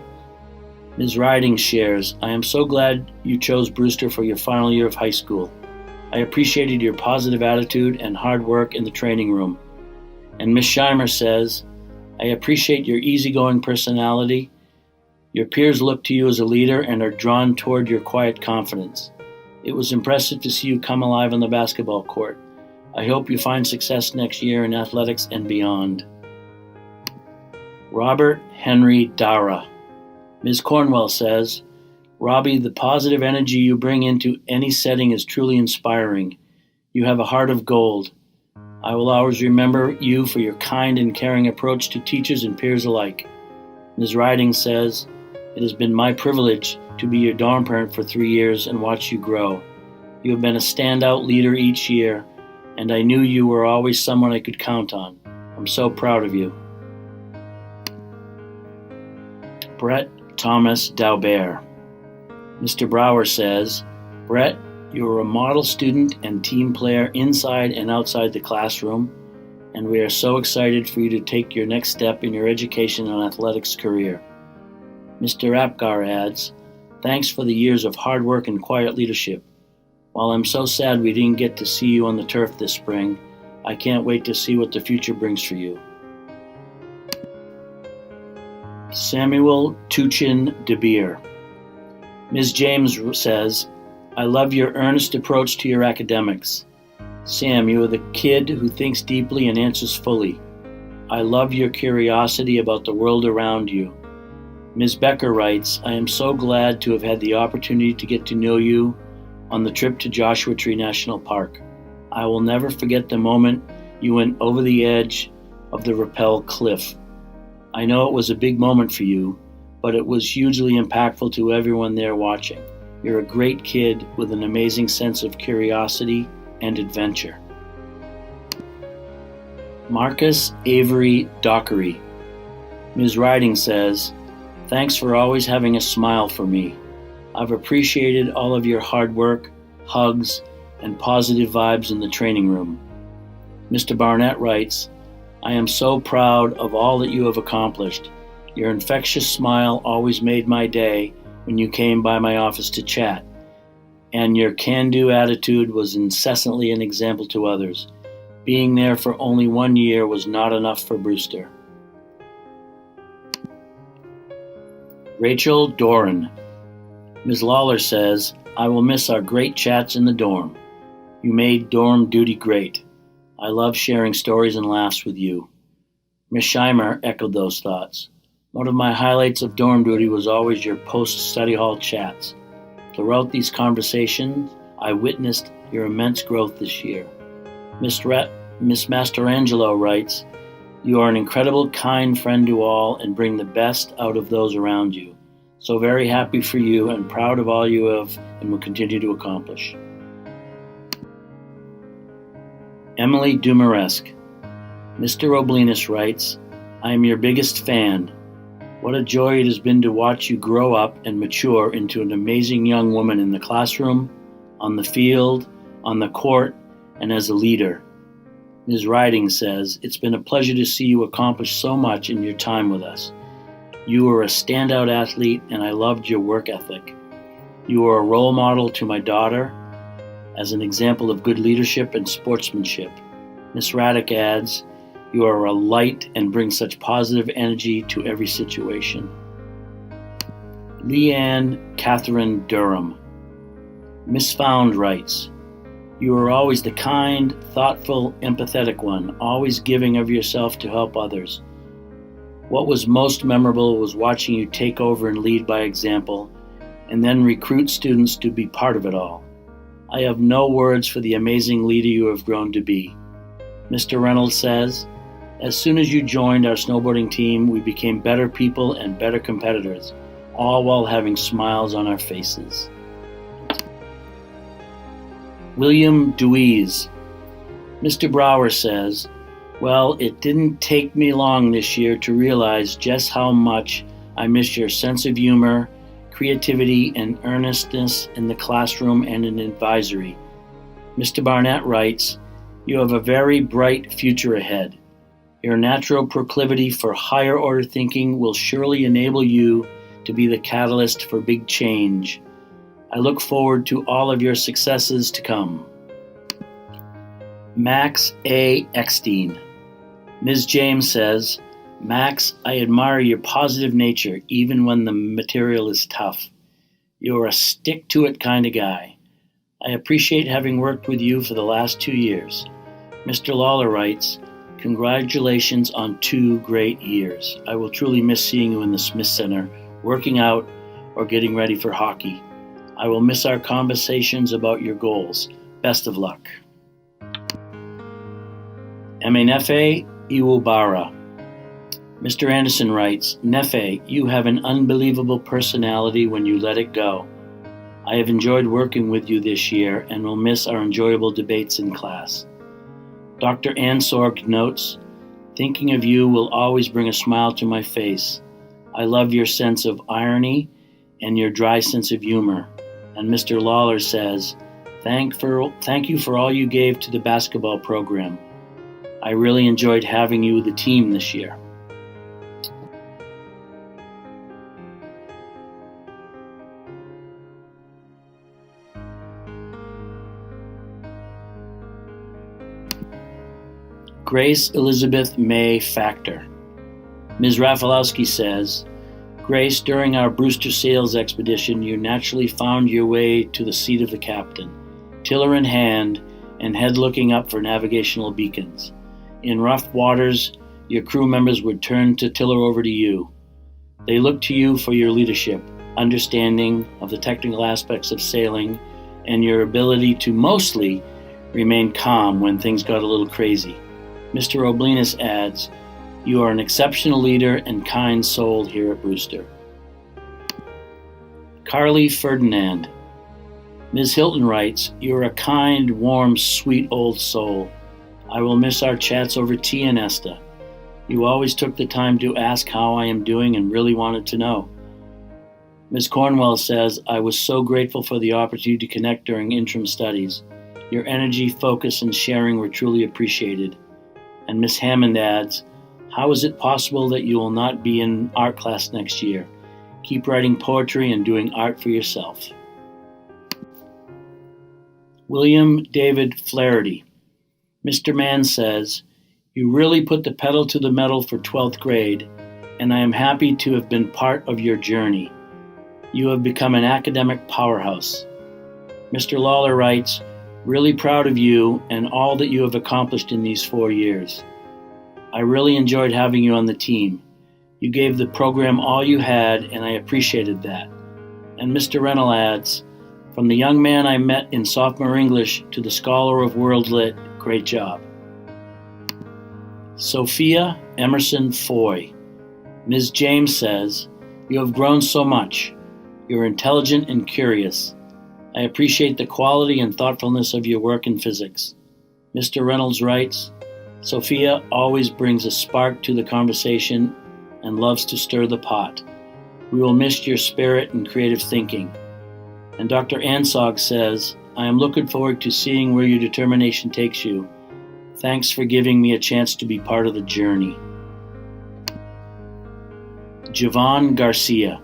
Ms. Riding shares, I am so glad you chose Brewster for your final year of high school. I appreciated your positive attitude and hard work in the training room. And Ms. Scheimer says, I appreciate your easygoing personality. Your peers look to you as a leader and are drawn toward your quiet confidence. It was impressive to see you come alive on the basketball court. I hope you find success next year in athletics and beyond. Robert Henry Dara. Ms. Cornwell says, Robbie, the positive energy you bring into any setting is truly inspiring. You have a heart of gold. I will always remember you for your kind and caring approach to teachers and peers alike. Ms. Riding says, it has been my privilege to be your dorm parent for 3 years and watch you grow. You have been a standout leader each year, and I knew you were always someone I could count on. I'm so proud of you. Brett Thomas Daubert. Mr. Brower says, Brett, you are a model student and team player inside and outside the classroom, and we are so excited for you to take your next step in your education and athletics career. Mr. Apgar adds, thanks for the years of hard work and quiet leadership. While I'm so sad we didn't get to see you on the turf this spring, I can't wait to see what the future brings for you. Samuel Tuchin de Beer. Ms. James says, I love your earnest approach to your academics. Sam, you are the kid who thinks deeply and answers fully. I love your curiosity about the world around you. Ms. Becker writes, I am so glad to have had the opportunity to get to know you on the trip to Joshua Tree National Park. I will never forget the moment you went over the edge of the rappel cliff. I know it was a big moment for you, but it was hugely impactful to everyone there watching. You're a great kid with an amazing sense of curiosity and adventure. Marcus Avery Dockery. Ms. Riding says, thanks for always having a smile for me. I've appreciated all of your hard work, hugs, and positive vibes in the training room. Mr. Barnett writes, I am so proud of all that you have accomplished. Your infectious smile always made my day when you came by my office to chat, and your can-do attitude was incessantly an example to others. Being there for only 1 year was not enough for Brewster. Rachel Doran. Ms. Lawler says, I will miss our great chats in the dorm. You made dorm duty great. I love sharing stories and laughs with you. Ms. Scheimer echoed those thoughts. One of my highlights of dorm duty was always your post-study hall chats. Throughout these conversations, I witnessed your immense growth this year. Miss Masterangelo writes, you are an incredible, kind friend to all and bring the best out of those around you. So very happy for you and proud of all you have and will continue to accomplish. Emily Dumaresque. Mr. Oblinus writes, I am your biggest fan. What a joy it has been to watch you grow up and mature into an amazing young woman in the classroom, on the field, on the court, and as a leader. Ms. Riding says, it's been a pleasure to see you accomplish so much in your time with us. You are a standout athlete, and I loved your work ethic. You are a role model to my daughter as an example of good leadership and sportsmanship. Ms. Raddick adds, you are a light and bring such positive energy to every situation. Leanne Catherine Durham. Miss Found writes, you are always the kind, thoughtful, empathetic one, always giving of yourself to help others. What was most memorable was watching you take over and lead by example, and then recruit students to be part of it all. I have no words for the amazing leader you have grown to be. Mr. Reynolds says, as soon as you joined our snowboarding team, we became better people and better competitors, all while having smiles on our faces. William Deweese. Mr. Brower says, well, it didn't take me long this year to realize just how much I miss your sense of humor, creativity, and earnestness in the classroom and in advisory. Mr. Barnett writes, you have a very bright future ahead. Your natural proclivity for higher order thinking will surely enable you to be the catalyst for big change. I look forward to all of your successes to come. Max A. Eckstein. Ms. James says, Max, I admire your positive nature even when the material is tough. You're a stick-to-it kind of guy. I appreciate having worked with you for the last 2 years. Mr. Lawler writes, congratulations on 2 great years. I will truly miss seeing you in the Smith Center, working out, or getting ready for hockey. I will miss our conversations about your goals. Best of luck. Emenefe Iwubara. Mr. Anderson writes, Nefe, you have an unbelievable personality when you let it go. I have enjoyed working with you this year and will miss our enjoyable debates in class. Dr. Ansorg notes, thinking of you will always bring a smile to my face. I love your sense of irony and your dry sense of humor. And Mr. Lawler says, thank you for all you gave to the basketball program. I really enjoyed having you with the team this year. Grace Elizabeth May Factor. Ms. Rafalowski says, Grace, during our Brewster sales expedition, you naturally found your way to the seat of the captain. Tiller in hand, and head looking up for navigational beacons. In rough waters, your crew members would turn to tiller over to you. They looked to you for your leadership, understanding of the technical aspects of sailing, and your ability to mostly remain calm when things got a little crazy. Mr. Oblinus adds, "You are an exceptional leader and kind soul here at Brewster." Carly Ferdinand. Ms. Hilton writes, "You're a kind, warm, sweet old soul. I will miss our chats over tea and Esta. You always took the time to ask how I am doing and really wanted to know." Ms. Cornwell says, "I was so grateful for the opportunity to connect during interim studies. Your energy, focus, and sharing were truly appreciated." And Ms. Hammond adds, "How is it possible that you will not be in art class next year? Keep writing poetry and doing art for yourself." William David Flaherty. Mr. Mann says, "You really put the pedal to the metal for 12th grade, and I am happy to have been part of your journey. You have become an academic powerhouse." Mr. Lawler writes, "Really proud of you and all that you have accomplished in these 4 years. I really enjoyed having you on the team. You gave the program all you had, and I appreciated that." And Mr. Rennell adds, "From the young man I met in sophomore English to the scholar of world lit, great job." Sophia Emerson Foy. Ms. James says, "You have grown so much. You're intelligent and curious. I appreciate the quality and thoughtfulness of your work in physics." Mr. Reynolds writes, "Sophia always brings a spark to the conversation and loves to stir the pot. We will miss your spirit and creative thinking." And Dr. Ansog says, "I am looking forward to seeing where your determination takes you. Thanks for giving me a chance to be part of the journey." Javon Garcia.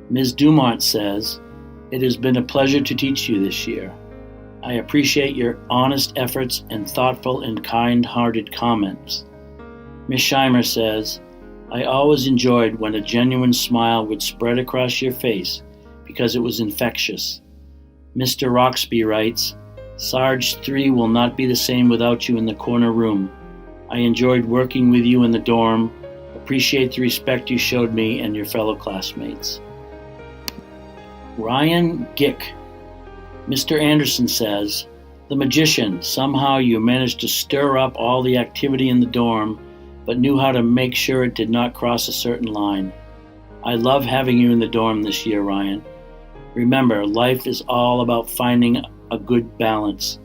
Ms. Dumont says, "It has been a pleasure to teach you this year. I appreciate your honest efforts and thoughtful and kind-hearted comments." Ms. Scheimer says, "I always enjoyed when a genuine smile would spread across your face because it was infectious." Mr. Roxby writes, "Sarge 3 will not be the same without you in the corner room. I enjoyed working with you in the dorm. Appreciate the respect you showed me and your fellow classmates." Ryan Gick. Mr. Anderson says, "The magician, somehow you managed to stir up all the activity in the dorm, but knew how to make sure it did not cross a certain line. I love having you in the dorm this year, Ryan. Remember, life is all about finding a good balance."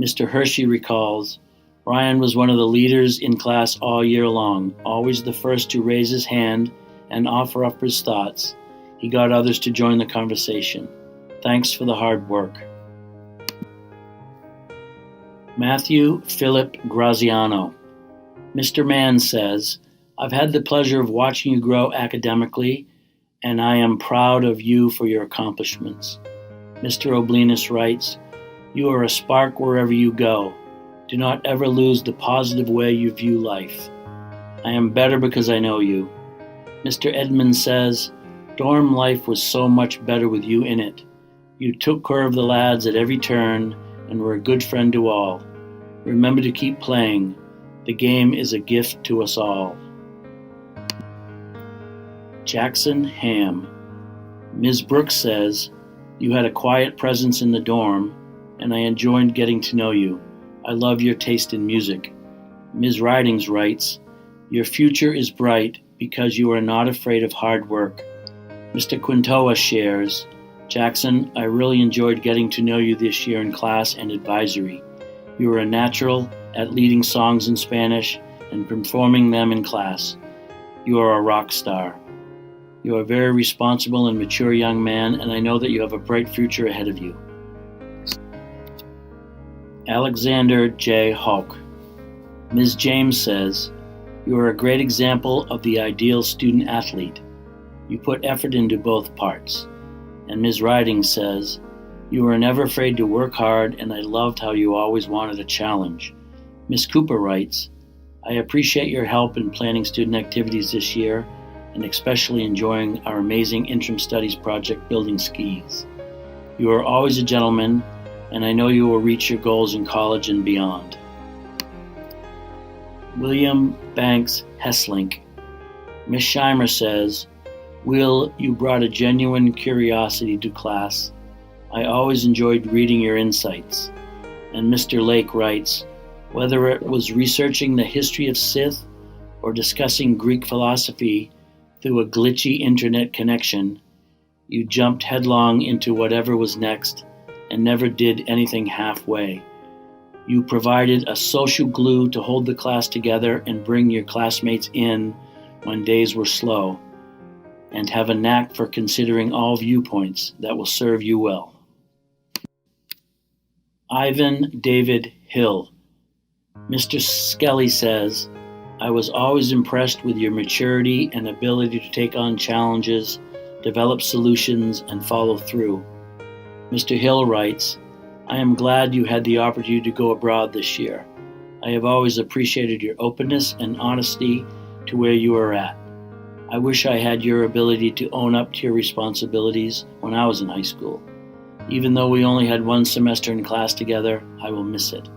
Mr. Hershey recalls, "Ryan was one of the leaders in class all year long, always the first to raise his hand and offer up his thoughts. He got others to join the conversation. Thanks for the hard work." Matthew Philip Graziano. Mr. Mann says, "I've had the pleasure of watching you grow academically, and I am proud of you for your accomplishments." Mr. Oblinus writes, "You are a spark wherever you go. Do not ever lose the positive way you view life. I am better because I know you." Mr. Edmund says, "Dorm life was so much better with you in it. You took care of the lads at every turn and were a good friend to all. Remember to keep playing. The game is a gift to us all." Jackson Ham. Ms. Brooks says, "You had a quiet presence in the dorm, and I enjoyed getting to know you. I love your taste in music." Ms. Ridings writes, "Your future is bright because you are not afraid of hard work." Mr. Quintoa shares, "Jackson, I really enjoyed getting to know you this year in class and advisory. You are a natural at leading songs in Spanish and performing them in class. You are a rock star. You are a very responsible and mature young man, and I know that you have a bright future ahead of you." Alexander J. Hulk. Ms. James says, "You are a great example of the ideal student athlete. You put effort into both parts." And Ms. Riding says, "You were never afraid to work hard, and I loved how you always wanted a challenge." Ms. Cooper writes, "I appreciate your help in planning student activities this year, and especially enjoying our amazing interim studies project building skis. You are always a gentleman, and I know you will reach your goals in college and beyond. William Banks Hesslink. Miss Scheimer says, Will, you brought a genuine curiosity to class. I always enjoyed reading your insights. And Mr. Lake writes, whether it was researching the history of Sith or discussing Greek philosophy through a glitchy internet connection, you jumped headlong into whatever was next and never did anything halfway. You provided a social glue to hold the class together and bring your classmates in when days were slow, and have a knack for considering all viewpoints that will serve you well. Ivan David Hill. Mr. Skelly says, I was always impressed with your maturity and ability to take on challenges, develop solutions, and follow through. Mr. Hill writes, I am glad you had the opportunity to go abroad this year. I have always appreciated your openness and honesty to where you are at. I wish I had your ability to own up to your responsibilities when I was in high school. Even though we only had one semester in class together, I will miss it.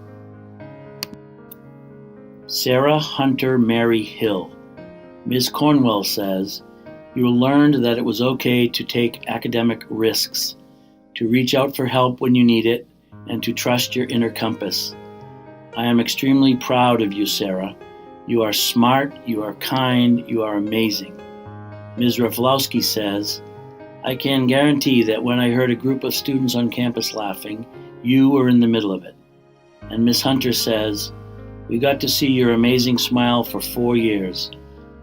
Sarah Hunter Mary Hill. Ms. Cornwell says, you learned that it was okay to take academic risks, to reach out for help when you need it, and to trust your inner compass. I am extremely proud of you, Sarah. You are smart, you are kind, you are amazing. Ms. Raflowski says, I can guarantee that when I heard a group of students on campus laughing, you were in the middle of it. And Ms. Hunter says, we got to see your amazing smile for 4 years.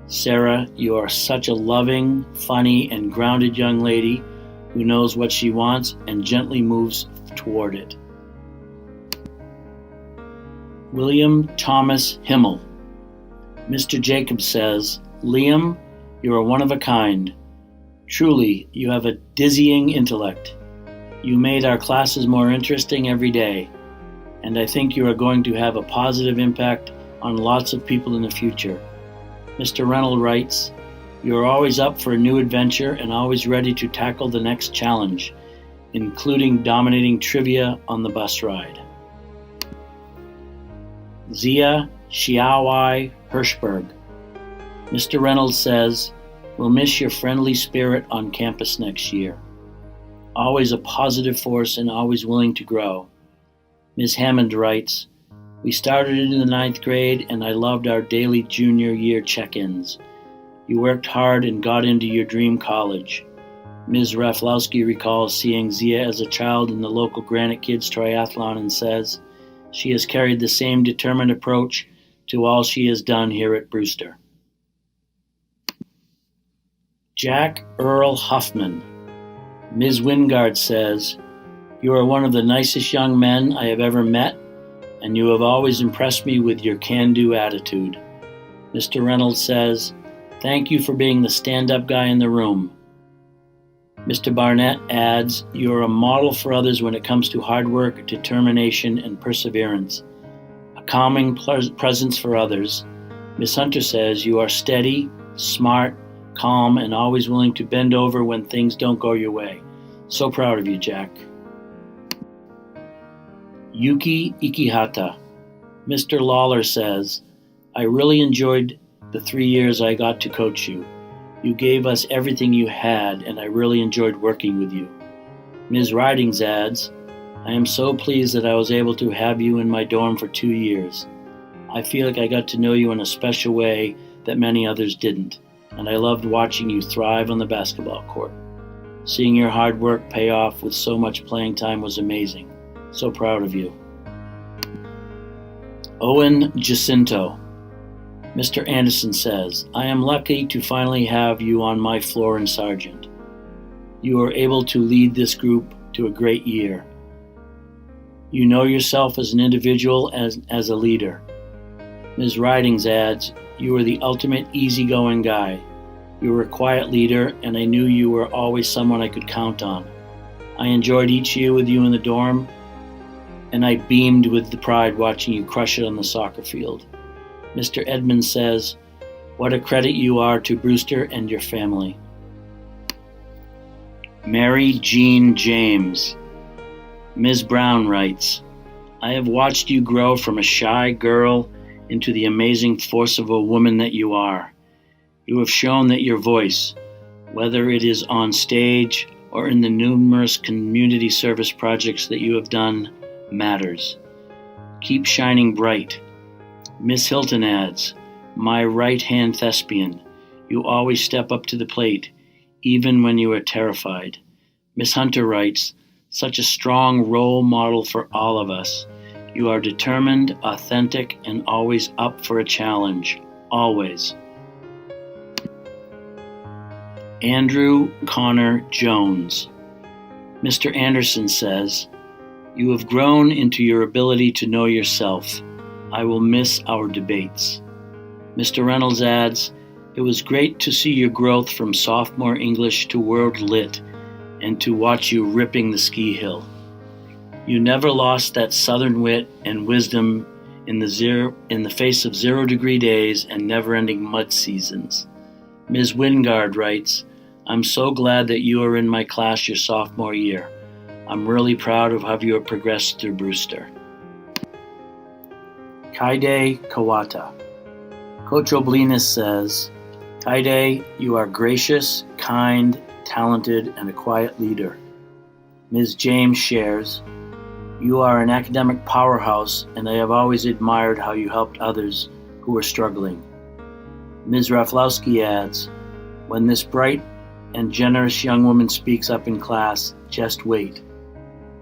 Sarah, you are such a loving, funny, and grounded young lady who knows what she wants and gently moves toward it. William Thomas Himmel. Mr. Jacobs says, Liam, you are one of a kind. Truly, you have a dizzying intellect. You made our classes more interesting every day, and I think you are going to have a positive impact on lots of people in the future. Mr. Reynolds writes, you are always up for a new adventure and always ready to tackle the next challenge, including dominating trivia on the bus ride. Zia Xiaowai Hirschberg. Mr. Reynolds says, we'll miss your friendly spirit on campus next year. Always a positive force and always willing to grow. Ms. Hammond writes, we started in the 9th grade and I loved our daily junior year check-ins. You worked hard and got into your dream college. Ms. Raflowski recalls seeing Zia as a child in the local Granite Kids triathlon and says, she has carried the same determined approach to all she has done here at Brewster. Jack Earl Huffman. Ms. Wingard says, you are one of the nicest young men I have ever met, and you have always impressed me with your can-do attitude. Mr. Reynolds says, thank you for being the stand-up guy in the room. Mr. Barnett adds, you are a model for others when it comes to hard work, determination, and perseverance. A calming presence for others. Ms. Hunter says, you are steady, smart, calm, and always willing to bend over when things don't go your way. So proud of you, Jack. Yuki Ikihata. Mr. Lawler says, I really enjoyed the 3 years I got to coach you. You gave us everything you had, and I really enjoyed working with you. Ms. Ridings adds, I am so pleased that I was able to have you in my dorm for 2 years. I feel like I got to know you in a special way that many others didn't, and I loved watching you thrive on the basketball court. Seeing your hard work pay off with so much playing time was amazing. So proud of you. Owen Jacinto. Mr. Anderson says, I am lucky to finally have you on my floor in Sargent. You are able to lead this group to a great year. You know yourself as an individual as a leader. Ms. Ridings adds, you are the ultimate easygoing guy. You were a quiet leader, and I knew you were always someone I could count on. I enjoyed each year with you in the dorm, and I beamed with the pride watching you crush it on the soccer field. Mr. Edmonds says, what a credit you are to Brewster and your family. Mary Jean James. Ms. Brown writes, I have watched you grow from a shy girl into the amazing force of a woman that you are. You have shown that your voice, whether it is on stage or in the numerous community service projects that you have done, matters. Keep shining bright. Miss Hilton adds, my right-hand thespian, you always step up to the plate, even when you are terrified. Miss Hunter writes, such a strong role model for all of us. You are determined, authentic, and always up for a challenge. Always. Andrew Connor Jones. Mr. Anderson says, you have grown into your ability to know yourself. I will miss our debates. Mr. Reynolds adds, it was great to see your growth from sophomore English to World Lit and to watch you ripping the ski hill. You never lost that southern wit and wisdom in the face of 0-degree days and never-ending mud seasons. Ms. Wingard writes, I'm so glad that you are in my class your sophomore year. I'm really proud of how you have progressed through Brewster. Kaide Kawata. Coach Oblinas says, Kaide, you are gracious, kind, talented, and a quiet leader. Ms. James shares, you are an academic powerhouse, and I have always admired how you helped others who are struggling. Ms. Raflowski adds, when this bright and generous young woman speaks up in class, just wait.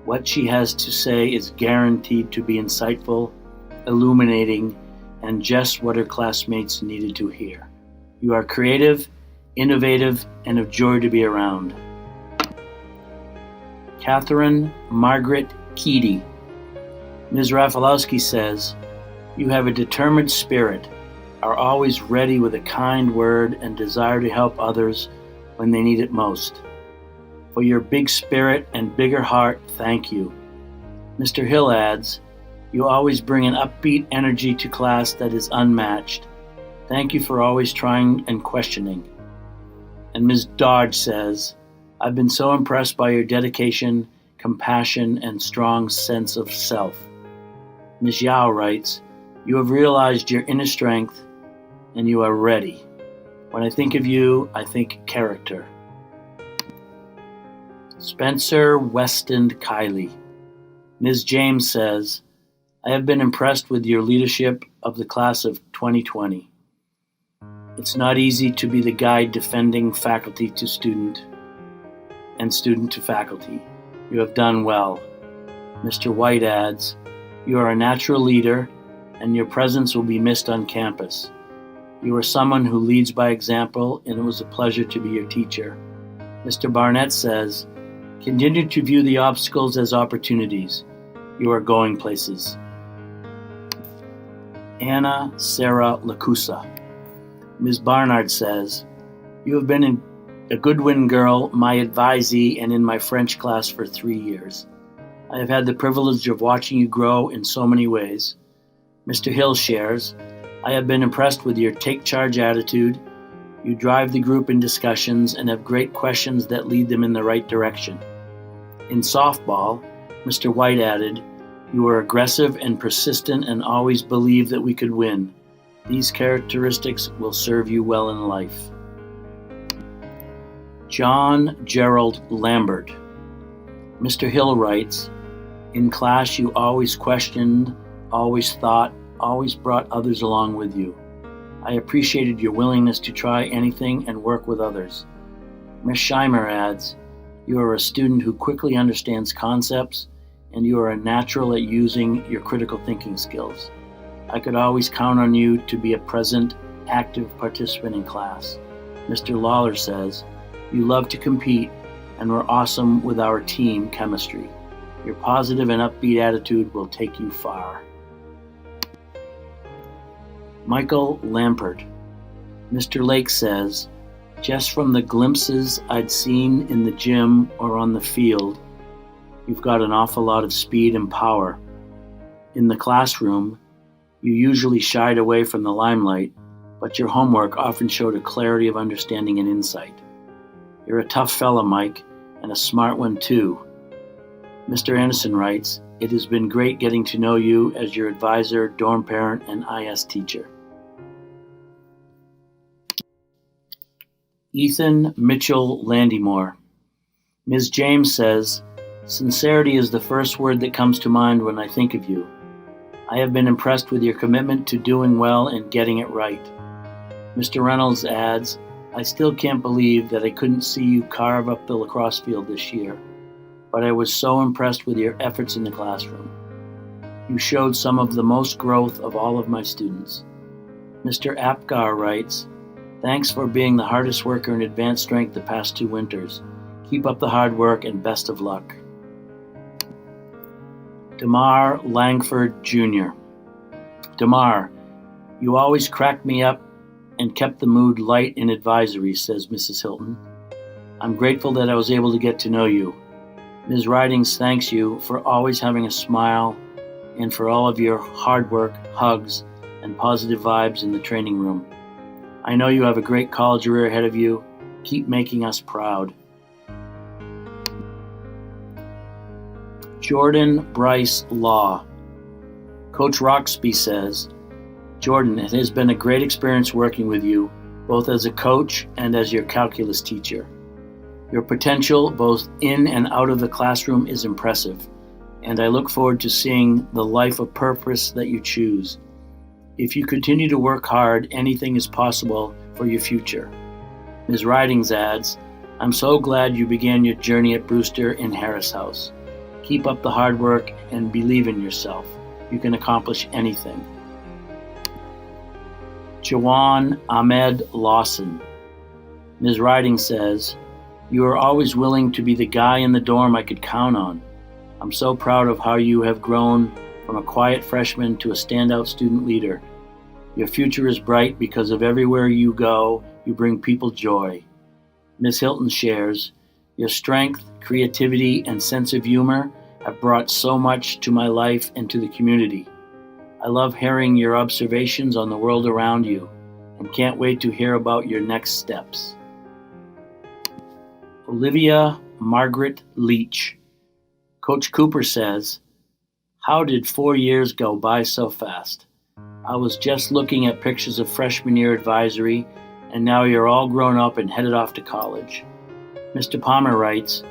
What she has to say is guaranteed to be insightful, illuminating, and just what her classmates needed to hear. You are creative, innovative, and of joy to be around. Catherine Margaret Keedy. Ms. Rafalowski says, you have a determined spirit, are always ready with a kind word and desire to help others when they need it most. For your big spirit and bigger heart, thank you. Mr. Hill adds, you always bring an upbeat energy to class that is unmatched. Thank you for always trying and questioning. And Ms. Dodge says, I've been so impressed by your dedication, compassion, and strong sense of self. Ms. Yao writes, you have realized your inner strength and you are ready. When I think of you, I think character. Spencer Weston Kiley. Ms. James says, I have been impressed with your leadership of the class of 2020. It's not easy to be the guide defending faculty to student and student to faculty. You have done well. Mr. White adds, you are a natural leader and your presence will be missed on campus. You are someone who leads by example and it was a pleasure to be your teacher. Mr. Barnett says, continue to view the obstacles as opportunities. You are going places. Anna Sarah Lacusa. Ms. Barnard says, you have been a Goodwin girl, my advisee, and in my French class for 3 years. I have had the privilege of watching you grow in so many ways. Mr. Hill shares, I have been impressed with your take charge attitude. You drive the group in discussions and have great questions that lead them in the right direction. In softball, Mr. White added, you are aggressive and persistent and always believe that we could win. These characteristics will serve you well in life. John Gerald Lambert. Mr. Hill writes, in class you always questioned, always thought, always brought others along with you. I appreciated your willingness to try anything and work with others. Ms. Scheimer adds, you are a student who quickly understands concepts and you are a natural at using your critical thinking skills. I could always count on you to be a present, active participant in class. Mr. Lawler says, you love to compete and were awesome with our team chemistry. Your positive and upbeat attitude will take you far. Michael Lampert. Mr. Lake says, just from the glimpses I'd seen in the gym or on the field, you've got an awful lot of speed and power. In the classroom, you usually shied away from the limelight, but your homework often showed a clarity of understanding and insight. You're a tough fella, Mike, and a smart one too. Mr. Anderson writes, "It has been great getting to know you as your advisor, dorm parent, and IS teacher." Ethan Mitchell Landymore. Ms. James says, "Sincerity is the first word that comes to mind when I think of you. I have been impressed with your commitment to doing well and getting it right." Mr. Reynolds adds, "I still can't believe that I couldn't see you carve up the lacrosse field this year, but I was so impressed with your efforts in the classroom. You showed some of the most growth of all of my students." Mr. Apgar writes, "Thanks for being the hardest worker in advanced strength the past 2 winters. Keep up the hard work and best of luck." Damar Langford Jr. "Damar, you always cracked me up and kept the mood light in advisory," says Mrs. Hilton. "I'm grateful that I was able to get to know you. Ms. Ridings thanks you for always having a smile and for all of your hard work, hugs, and positive vibes in the training room. I know you have a great college career ahead of you. Keep making us proud." Jordan Bryce Law. Coach Roxby says, "Jordan, it has been a great experience working with you, both as a coach and as your calculus teacher. Your potential, both in and out of the classroom, is impressive, and I look forward to seeing the life of purpose that you choose. If you continue to work hard, anything is possible for your future." Ms. Ridings adds, "I'm so glad you began your journey at Brewster in Harris House. Keep up the hard work and believe in yourself. You can accomplish anything." Jawan Ahmed Lawson. Ms. Riding says, "You are always willing to be the guy in the dorm I could count on. I'm so proud of how you have grown from a quiet freshman to a standout student leader. Your future is bright because of everywhere you go, you bring people joy." Ms. Hilton shares, "Your strength, creativity, and sense of humor have brought so much to my life and to the community. I love hearing your observations on the world around you and can't wait to hear about your next steps." Olivia Margaret Leach. Coach Cooper says, "How did 4 years go by so fast? I was just looking at pictures of freshman year advisory, and now you're all grown up and headed off to college." Mr. Palmer writes,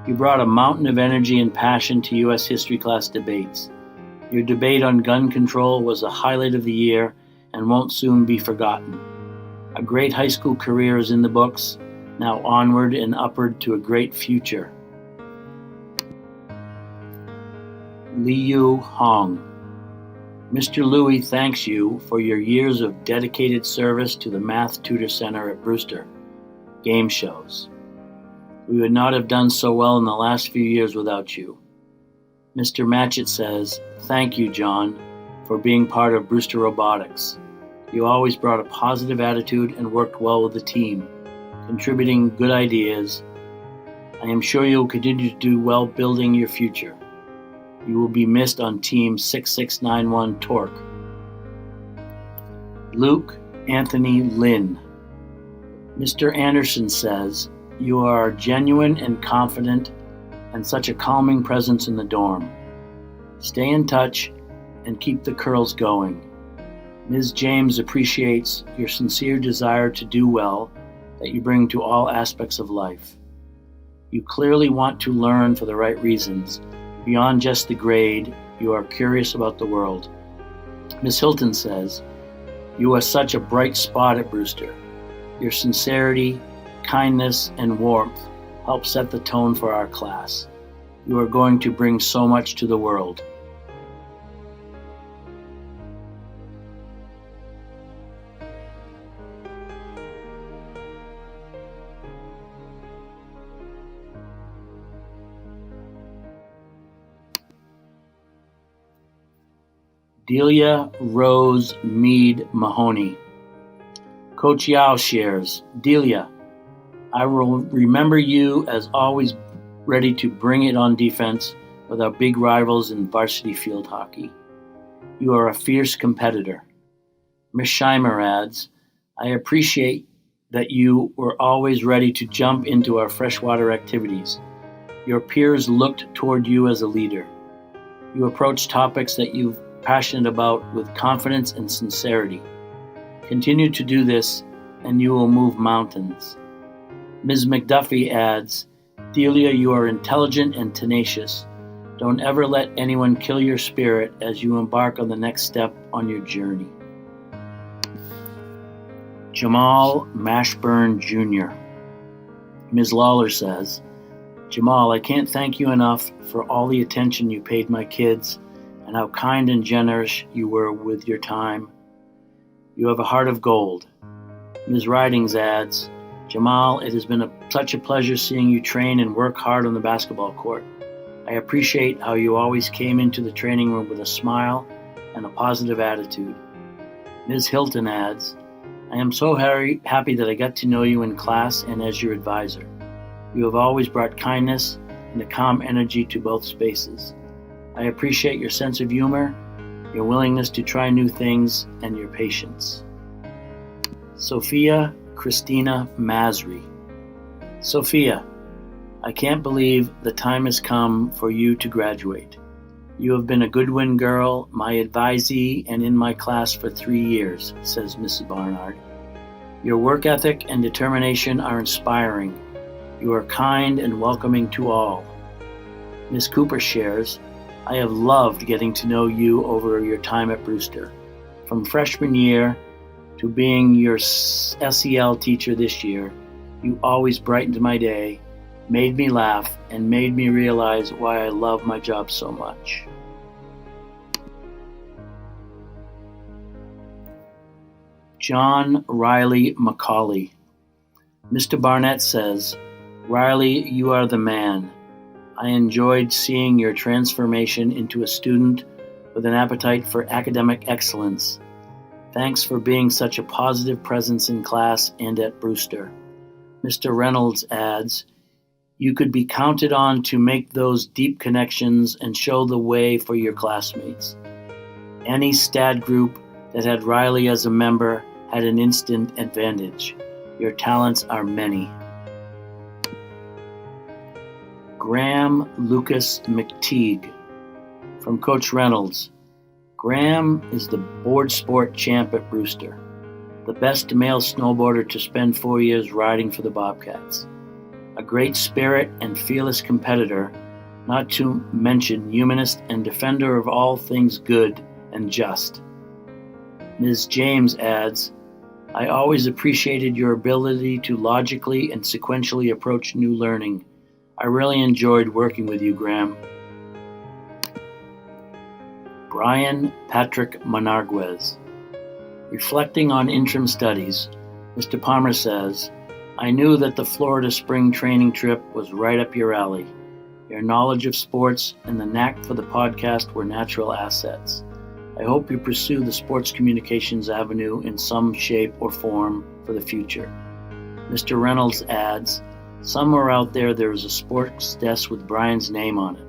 "You brought a mountain of energy and passion to U.S. history class debates. Your debate on gun control was a highlight of the year and won't soon be forgotten. A great high school career is in the books, now onward and upward to a great future." Liu Hong. Mr. Louie thanks you for your years of dedicated service to the Math Tutor Center at Brewster. Game shows. We would not have done so well in the last few years without you. Mr. Matchett says, "Thank you, John, for being part of Brewster Robotics. You always brought a positive attitude and worked well with the team, contributing good ideas. I am sure you'll continue to do well building your future. You will be missed on Team 6691 Torque." Luke Anthony Lynn. Mr. Anderson says, "You are genuine and confident and such a calming presence in the dorm. Stay in touch and keep the curls going. Ms. James appreciates your sincere desire to do well that you bring to all aspects of life. You clearly want to learn for the right reasons. Beyond just the grade, you are curious about the world." Ms. Hilton says, "You are such a bright spot at Brewster. Your sincerity, kindness, and warmth help set the tone for our class. You are going to bring so much to the world." Delia Rose Mead Mahoney. Coach Yao shares, "Delia, I will remember you as always ready to bring it on defense with our big rivals in varsity field hockey. You are a fierce competitor." Ms. Scheimer adds, "I appreciate that you were always ready to jump into our freshwater activities. Your peers looked toward you as a leader. You approached topics that you're passionate about with confidence and sincerity. Continue to do this, and you will move mountains. Ms. McDuffie adds, Delia, you are intelligent and tenacious. Don't ever let anyone kill your spirit as you embark on the next step on your journey. Jamal Mashburn Jr. Ms. Lawler says, Jamal, I can't thank you enough for all the attention you paid my kids and how kind and generous you were with your time. You have a heart of gold. Ms. Ridings adds, Jamal, it has been such a pleasure seeing you train and work hard on the basketball court. I appreciate how you always came into the training room with a smile and a positive attitude. Ms. Hilton adds, I am so happy that I got to know you in class and as your advisor. You have always brought kindness and a calm energy to both spaces. I appreciate your sense of humor, your willingness to try new things, and your patience. Sophia Christina Masri. Sophia, I can't believe the time has come for you to graduate. You have been a Goodwin girl, my advisee, and in my class for 3 years, says Mrs. Barnard. Your work ethic and determination are inspiring. You are kind and welcoming to all. Ms. Cooper shares, I have loved getting to know you over your time at Brewster. From freshman year to being your SEL teacher this year, you always brightened my day, made me laugh, and made me realize why I love my job so much. John Riley McCauley. Mr. Barnett says, Riley, you are the man. I enjoyed seeing your transformation into a student with an appetite for academic excellence. Thanks for being such a positive presence in class and at Brewster. Mr. Reynolds adds, you could be counted on to make those deep connections and show the way for your classmates. Any STAD group that had Riley as a member had an instant advantage. Your talents are many. Graham Lucas McTeague. From Coach Reynolds. Graham is the board sport champ at Brewster, the best male snowboarder to spend 4 years riding for the Bobcats. A great spirit and fearless competitor, not to mention humanist and defender of all things good and just. Ms. James adds, I always appreciated your ability to logically and sequentially approach new learning. I really enjoyed working with you, Graham. Brian Patrick Monarguez. Reflecting on interim studies, Mr. Palmer says, I knew that the Florida spring training trip was right up your alley. Your knowledge of sports and the knack for the podcast were natural assets. I hope you pursue the sports communications avenue in some shape or form for the future. Mr. Reynolds adds, somewhere out there is a sports desk with Brian's name on it.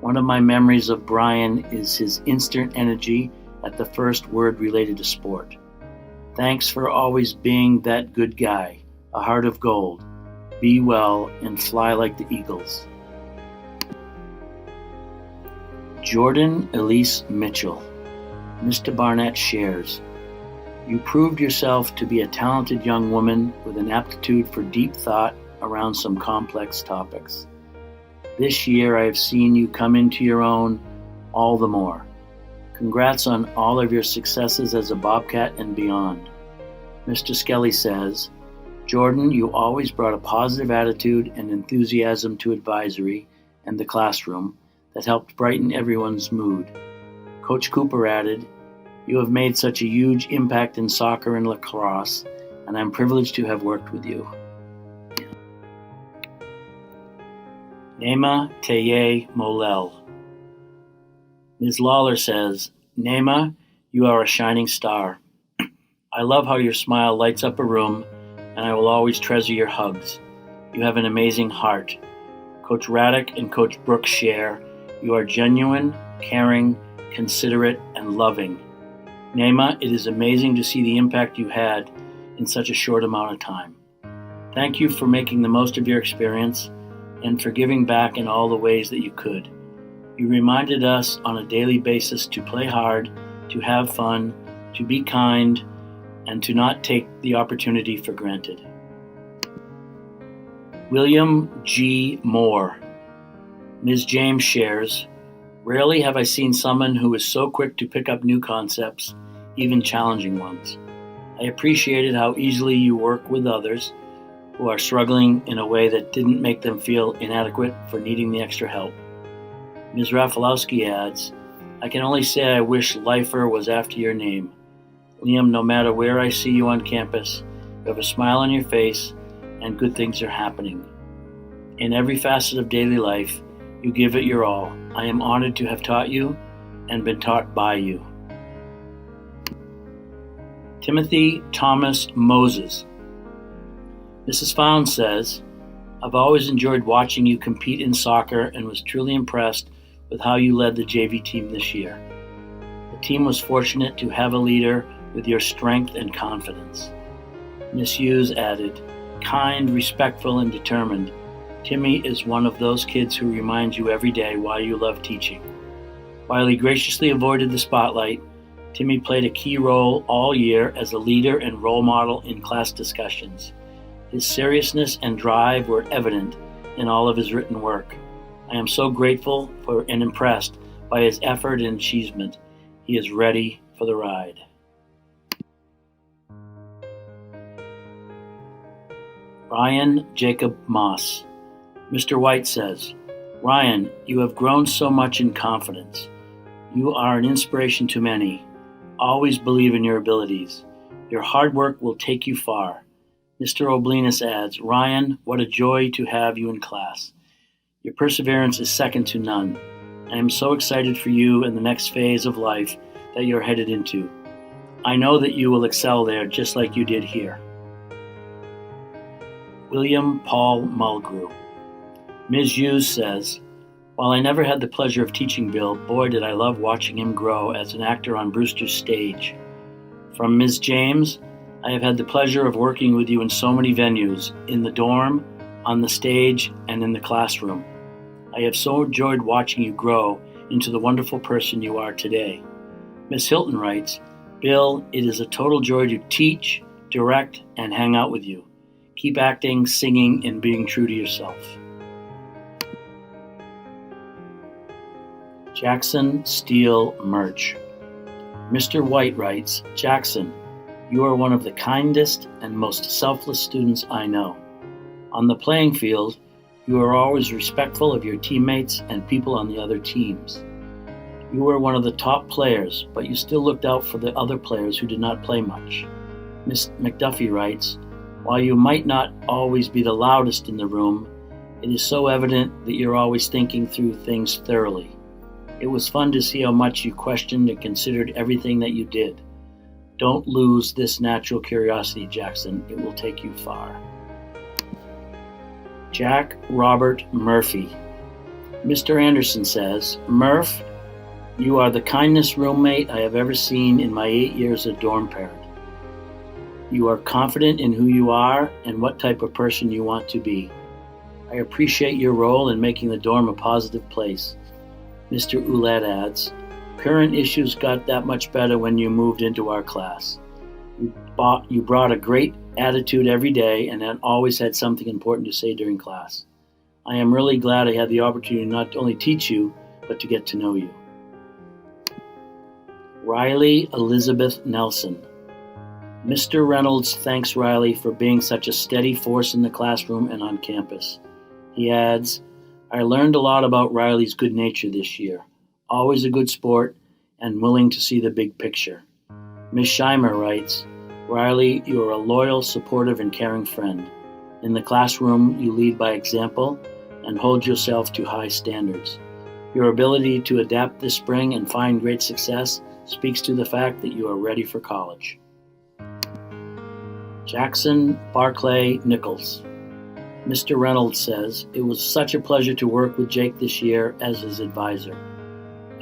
One of my memories of Brian is his instant energy at the first word related to sport. Thanks for always being that good guy, a heart of gold. Be well and fly like the eagles. Jordan Elise Mitchell. Mr. Barnett shares, you proved yourself to be a talented young woman with an aptitude for deep thought around some complex topics. This year I have seen you come into your own all the more. Congrats on all of your successes as a Bobcat and beyond. Mr. Skelly says, Jordan, you always brought a positive attitude and enthusiasm to advisory and the classroom that helped brighten everyone's mood. Coach Cooper added, you have made such a huge impact in soccer and lacrosse, and I'm privileged to have worked with you. Nema Teye Molel. Ms. Lawler says, Nema, you are a shining star. I love how your smile lights up a room, and I will always treasure your hugs. You have an amazing heart. Coach Raddick and Coach Brooks share, you are genuine, caring, considerate, and loving. Nema, it is amazing to see the impact you had in such a short amount of time. Thank you for making the most of your experience. and for giving back in all the ways that you could. You reminded us on a daily basis to play hard, to have fun, to be kind, and to not take the opportunity for granted. William G. Moore. Ms. James shares, rarely have I seen someone who is so quick to pick up new concepts, even challenging ones. I appreciated how easily you work with others who are struggling in a way that didn't make them feel inadequate for needing the extra help. Ms. Rafalowski adds, I can only say I wish Lifer was after your name. Liam, no matter where I see you on campus, you have a smile on your face and good things are happening. In every facet of daily life, you give it your all. I am honored to have taught you and been taught by you. Timothy Thomas Moses. Mrs. Found says, I've always enjoyed watching you compete in soccer and was truly impressed with how you led the JV team this year. The team was fortunate to have a leader with your strength and confidence. Miss Hughes added, kind, respectful, and determined. Timmy is one of those kids who reminds you every day why you love teaching. While he graciously avoided the spotlight, Timmy played a key role all year as a leader and role model in class discussions. His seriousness and drive were evident in all of his written work. I am so grateful for and impressed by his effort and achievement. He is ready for the ride. Ryan Jacob Moss. Mr. White says, Ryan, you have grown so much in confidence. You are an inspiration to many. Always believe in your abilities. Your hard work will take you far. Mr. Oblinus adds, Ryan, what a joy to have you in class. Your perseverance is second to none. I am so excited for you in the next phase of life that you're headed into. I know that you will excel there just like you did here. William Paul Mulgrew. Ms. Hughes says, while I never had the pleasure of teaching Bill, boy did I love watching him grow as an actor on Brewster's stage. From Ms. James, I have had the pleasure of working with you in so many venues, in the dorm, on the stage, and in the classroom. I have so enjoyed watching you grow into the wonderful person you are today. Ms. Hilton writes, Bill, it is a total joy to teach, direct, and hang out with you. Keep acting, singing, and being true to yourself. Jackson Steele Murch. Mr. White writes, Jackson, you are one of the kindest and most selfless students I know. On the playing field, you are always respectful of your teammates and people on the other teams. You were one of the top players, but you still looked out for the other players who did not play much. Miss McDuffie writes, while you might not always be the loudest in the room, it is so evident that you're always thinking through things thoroughly. It was fun to see how much you questioned and considered everything that you did. Don't lose this natural curiosity, Jackson. It will take you far. Jack Robert Murphy. Mr. Anderson says, Murph, you are the kindest roommate I have ever seen in my 8 years as dorm parent. You are confident in who you are and what type of person you want to be. I appreciate your role in making the dorm a positive place. Mr. Ouellette adds, current issues got that much better when you moved into our class. You brought a great attitude every day and then always had something important to say during class. I am really glad I had the opportunity not to only teach you, but to get to know you. Riley Elizabeth Nelson. Mr. Reynolds thanks Riley for being such a steady force in the classroom and on campus. He adds, I learned a lot about Riley's good nature this year. Always a good sport and willing to see the big picture. Ms. Scheimer writes, Riley, you are a loyal, supportive, and caring friend. In the classroom, you lead by example and hold yourself to high standards. Your ability to adapt this spring and find great success speaks to the fact that you are ready for college. Jackson Barclay Nichols. Mr. Reynolds says, it was such a pleasure to work with Jake this year as his advisor.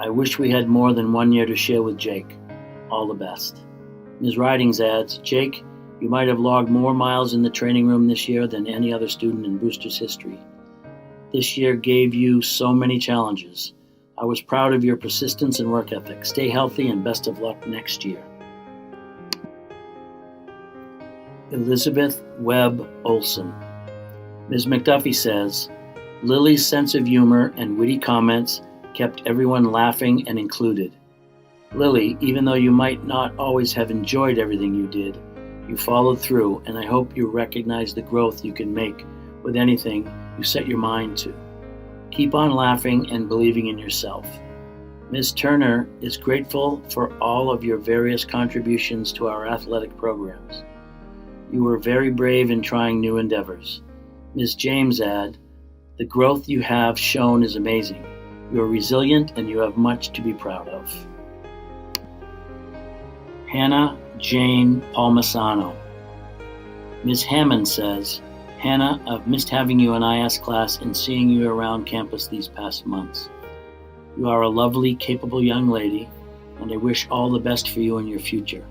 I wish we had more than 1 year to share with Jake. All the best. Ms. Ridings adds, Jake, you might have logged more miles in the training room this year than any other student in Brewster's history. this year gave you so many challenges. I was proud of your persistence and work ethic. Stay healthy and best of luck next year. Elizabeth Webb Olson. Ms. McDuffie says, Lily's sense of humor and witty comments kept everyone laughing and included. Lily, even though you might not always have enjoyed everything you did, you followed through, and I hope you recognize the growth you can make with anything you set your mind to. Keep on laughing and believing in yourself. Ms. Turner is grateful for all of your various contributions to our athletic programs. You were very brave in trying new endeavors. Ms. James add, the growth you have shown is amazing. You are resilient and you have much to be proud of. Hannah Jane Palmisano. Ms. Hammond says, Hannah, I've missed having you in IS class and seeing you around campus these past months. You are a lovely, capable young lady, and I wish all the best for you in your future.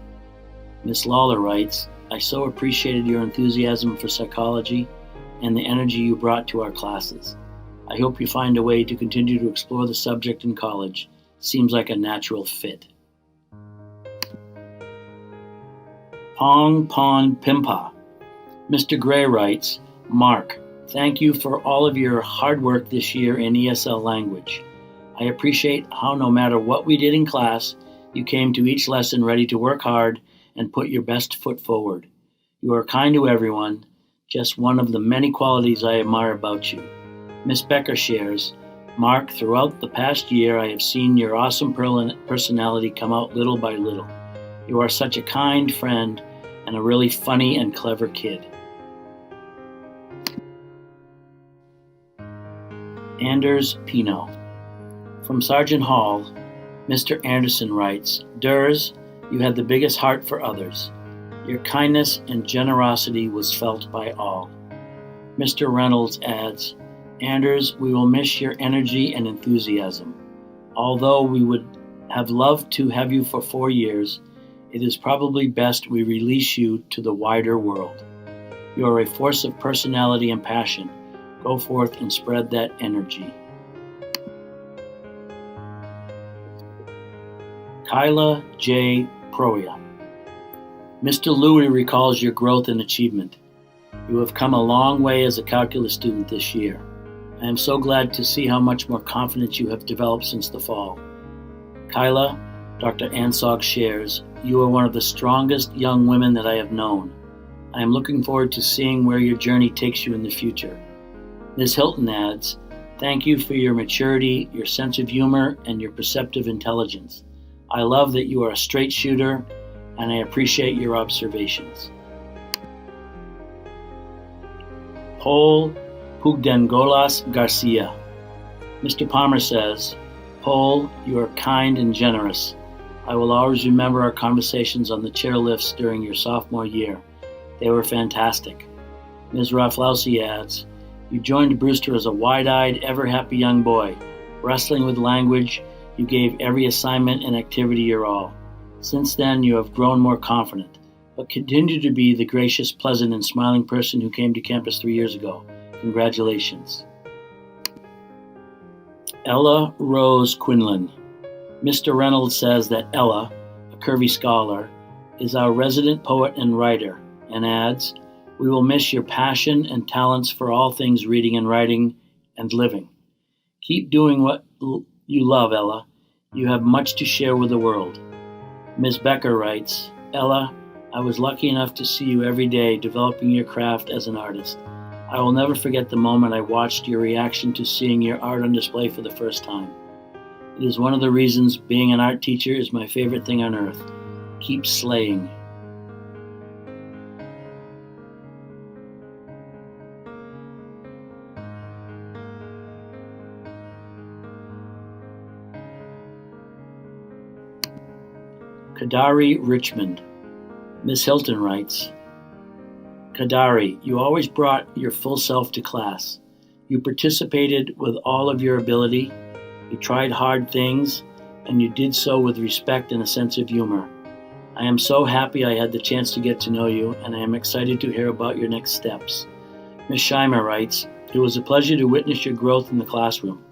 Ms. Lawler writes, I so appreciated your enthusiasm for psychology and the energy you brought to our classes. I hope you find a way to continue to explore the subject in college. Seems like a natural fit. Pong Pon Pimpa. Mr. Gray writes, Mark, thank you for all of your hard work this year in ESL language. I appreciate how no matter what we did in class, you came to each lesson ready to work hard and put your best foot forward. You are kind to everyone, just one of the many qualities I admire about you. Miss Becker shares, Mark, throughout the past year I have seen your awesome personality come out little by little. You are such a kind friend and a really funny and clever kid. Anders Pino. From Sergeant Hall, Mr. Anderson writes, Durs, you had the biggest heart for others. Your kindness and generosity was felt by all. Mr. Reynolds adds, Anders, we will miss your energy and enthusiasm. Although we would have loved to have you for 4 years, it is probably best we release you to the wider world. You are a force of personality and passion. Go forth and spread that energy. Kyla J. Proya. Mr. Louie recalls your growth and achievement. You have come a long way as a calculus student this year. I am so glad to see how much more confidence you have developed since the fall. Kyla, Dr. Ansog shares, you are one of the strongest young women that I have known. I am looking forward to seeing where your journey takes you in the future. Ms. Hilton adds, thank you for your maturity, your sense of humor, and your perceptive intelligence. I love that you are a straight shooter, and I appreciate your observations. Paul Pugdengolas Garcia. Mr. Palmer says, Paul, you are kind and generous. I will always remember our conversations on the chairlifts during your sophomore year. They were fantastic. Ms. Raflowski adds, you joined Brewster as a wide-eyed, ever-happy young boy. Wrestling with language, you gave every assignment and activity your all. Since then, you have grown more confident, but continue to be the gracious, pleasant, and smiling person who came to campus 3 years ago. Congratulations. Ella Rose Quinlan. Mr. Reynolds says that Ella, a curvy scholar, is our resident poet and writer, and adds, we will miss your passion and talents for all things reading and writing and living. Keep doing what you love, Ella. You have much to share with the world. Ms. Becker writes, Ella, I was lucky enough to see you every day developing your craft as an artist. I will never forget the moment I watched your reaction to seeing your art on display for the first time. It is one of the reasons being an art teacher is my favorite thing on earth. Keep slaying. Kadari Richmond. Miss Hilton writes, Kadari, you always brought your full self to class. You participated with all of your ability, you tried hard things, and you did so with respect and a sense of humor. I am so happy I had the chance to get to know you, and I am excited to hear about your next steps. Ms. Scheimer writes, It was a pleasure to witness your growth in the classroom.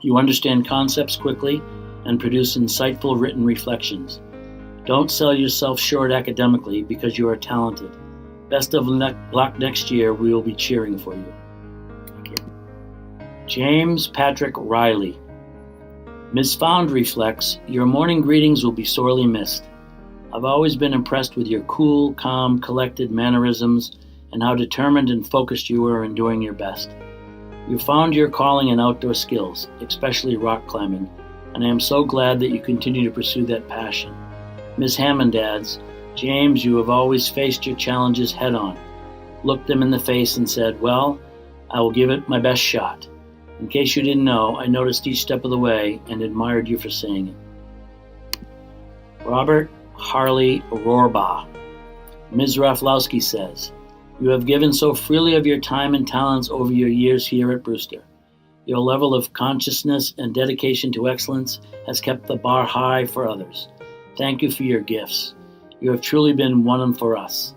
You understand concepts quickly and produce insightful written reflections. Don't sell yourself short academically because you are talented. Best of luck next year. We will be cheering for you. Thank you. James Patrick Riley. Ms. Found reflects, your morning greetings will be sorely missed. I've always been impressed with your cool, calm, collected mannerisms and how determined and focused you were in doing your best. You found your calling in outdoor skills, especially rock climbing, and I am so glad that you continue to pursue that passion. Ms. Hammond adds, James, you have always faced your challenges head on, looked them in the face and said, well, I will give it my best shot. In case you didn't know, I noticed each step of the way and admired you for saying it. Robert Harley Rohrbaugh. Ms. Raflowski says, you have given so freely of your time and talents over your years here at Brewster. Your level of consciousness and dedication to excellence has kept the bar high for others. Thank you for your gifts. You have truly been one for us.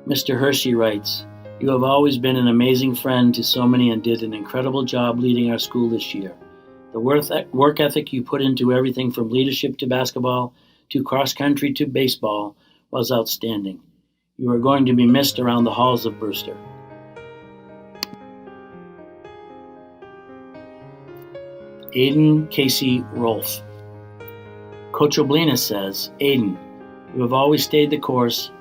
Mr. Hershey writes, you have always been an amazing friend to so many and did an incredible job leading our school this year. The work ethic you put into everything from leadership to basketball to cross-country to baseball was outstanding. You are going to be missed around the halls of Brewster. Aiden Casey Rolfe. Coach Oblina says, Aiden, you have always stayed the course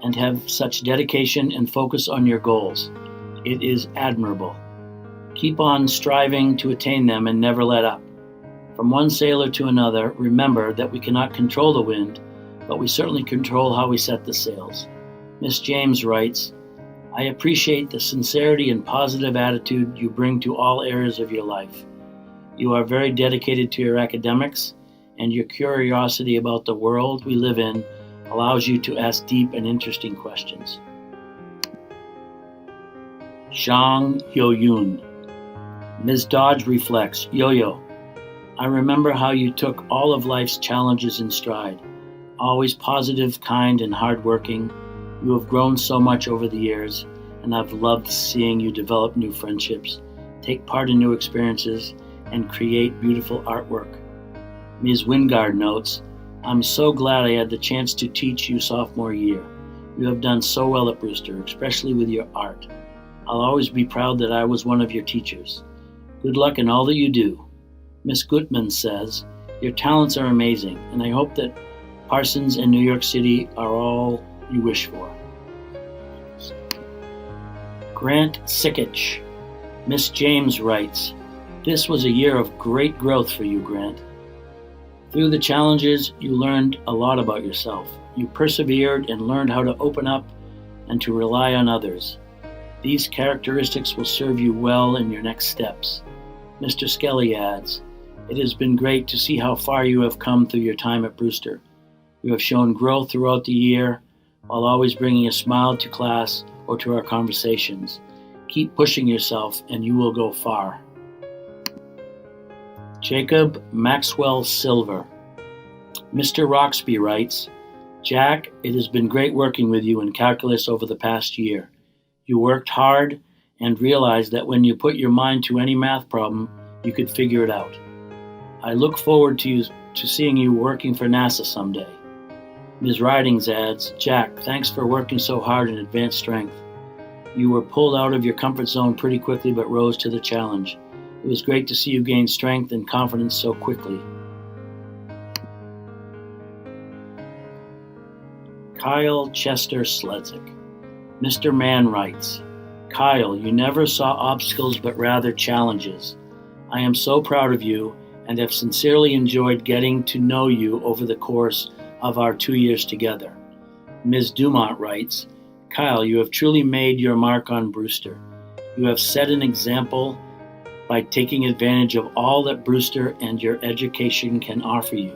and have such dedication and focus on your goals. It is admirable. Keep on striving to attain them and never let up. From one sailor to another, remember that we cannot control the wind, but we certainly control how we set the sails. Miss James writes, I appreciate the sincerity and positive attitude you bring to all areas of your life. You are very dedicated to your academics, and your curiosity about the world we live in allows you to ask deep and interesting questions. Zhang Yo-Yoon. Ms. Dodge reflects, Yo-Yo, I remember how you took all of life's challenges in stride. Always positive, kind, and hardworking. You have grown so much over the years, and I've loved seeing you develop new friendships, take part in new experiences, and create beautiful artwork. Ms. Wingard notes, I'm so glad I had the chance to teach you sophomore year. You have done so well at Brewster, especially with your art. I'll always be proud that I was one of your teachers. Good luck in all that you do. Miss Gutman says, your talents are amazing, and I hope that Parsons and New York City are all you wish for. Grant Sikich. Miss James writes, this was a year of great growth for you, Grant. Through the challenges, you learned a lot about yourself. You persevered and learned how to open up and to rely on others. These characteristics will serve you well in your next steps. Mr. Skelly adds, it has been great to see how far you have come through your time at Brewster. You have shown growth throughout the year while always bringing a smile to class or to our conversations. Keep pushing yourself and you will go far. Jacob Maxwell Silver. Mr. Roxby writes, Jack, it has been great working with you in calculus over the past year. You worked hard and realized that when you put your mind to any math problem, you could figure it out. I look forward to seeing you working for NASA someday. Ms. Ridings adds, Jack, thanks for working so hard in advanced strength. You were pulled out of your comfort zone pretty quickly but rose to the challenge. It was great to see you gain strength and confidence so quickly. Kyle Chester Sledzik. Mr. Mann writes, Kyle, you never saw obstacles but rather challenges. I am so proud of you and have sincerely enjoyed getting to know you over the course of our 2 years together. Ms. Dumont writes, Kyle, you have truly made your mark on Brewster. You have set an example by taking advantage of all that Brewster and your education can offer you.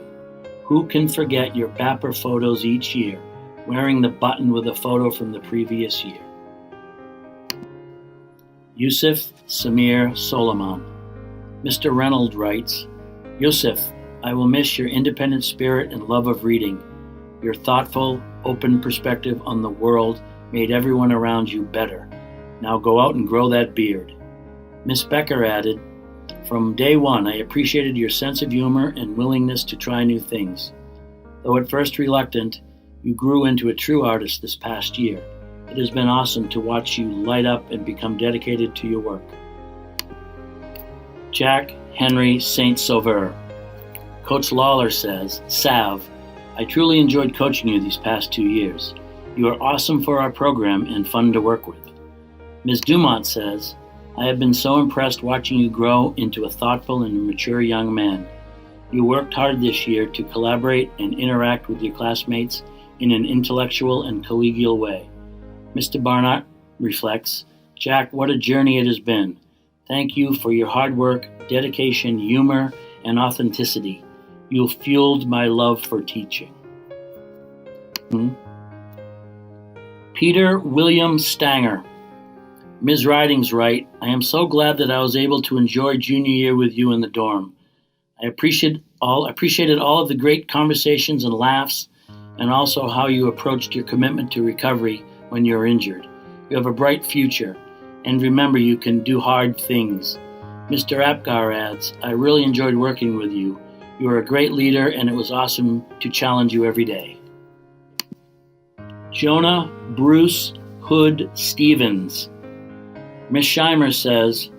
Who can forget your Bapper photos each year, wearing the button with a photo from the previous year? Yusuf Samir Solomon. Mr. Reynolds writes, Yusuf, I will miss your independent spirit and love of reading. Your thoughtful, open perspective on the world made everyone around you better. Now go out and grow that beard. Miss Becker added, "From day one, I appreciated your sense of humor and willingness to try new things. Though at first reluctant, you grew into a true artist this past year. It has been awesome to watch you light up and become dedicated to your work." Jack Henry St. Sauveur. Coach Lawler says, "Sav, I truly enjoyed coaching you these past 2 years. You are awesome for our program and fun to work with." Ms. Dumont says, "I have been so impressed watching you grow into a thoughtful and mature young man. You worked hard this year to collaborate and interact with your classmates in an intellectual and collegial way." Mr. Barnett reflects, "Jack, what a journey it has been. Thank you for your hard work, dedication, humor, and authenticity. You've fueled my love for teaching." Peter William Stanger. Ms. Riding's right. "I am so glad that I was able to enjoy junior year with you in the dorm. I appreciated all of the great conversations and laughs, and also how you approached your commitment to recovery when you were injured. You have a bright future, and remember you can do hard things." Mr. Apgar adds, "I really enjoyed working with you. You are a great leader, and it was awesome to challenge you every day." Jonah Bruce Hood Stevens. Ms. Scheimer says,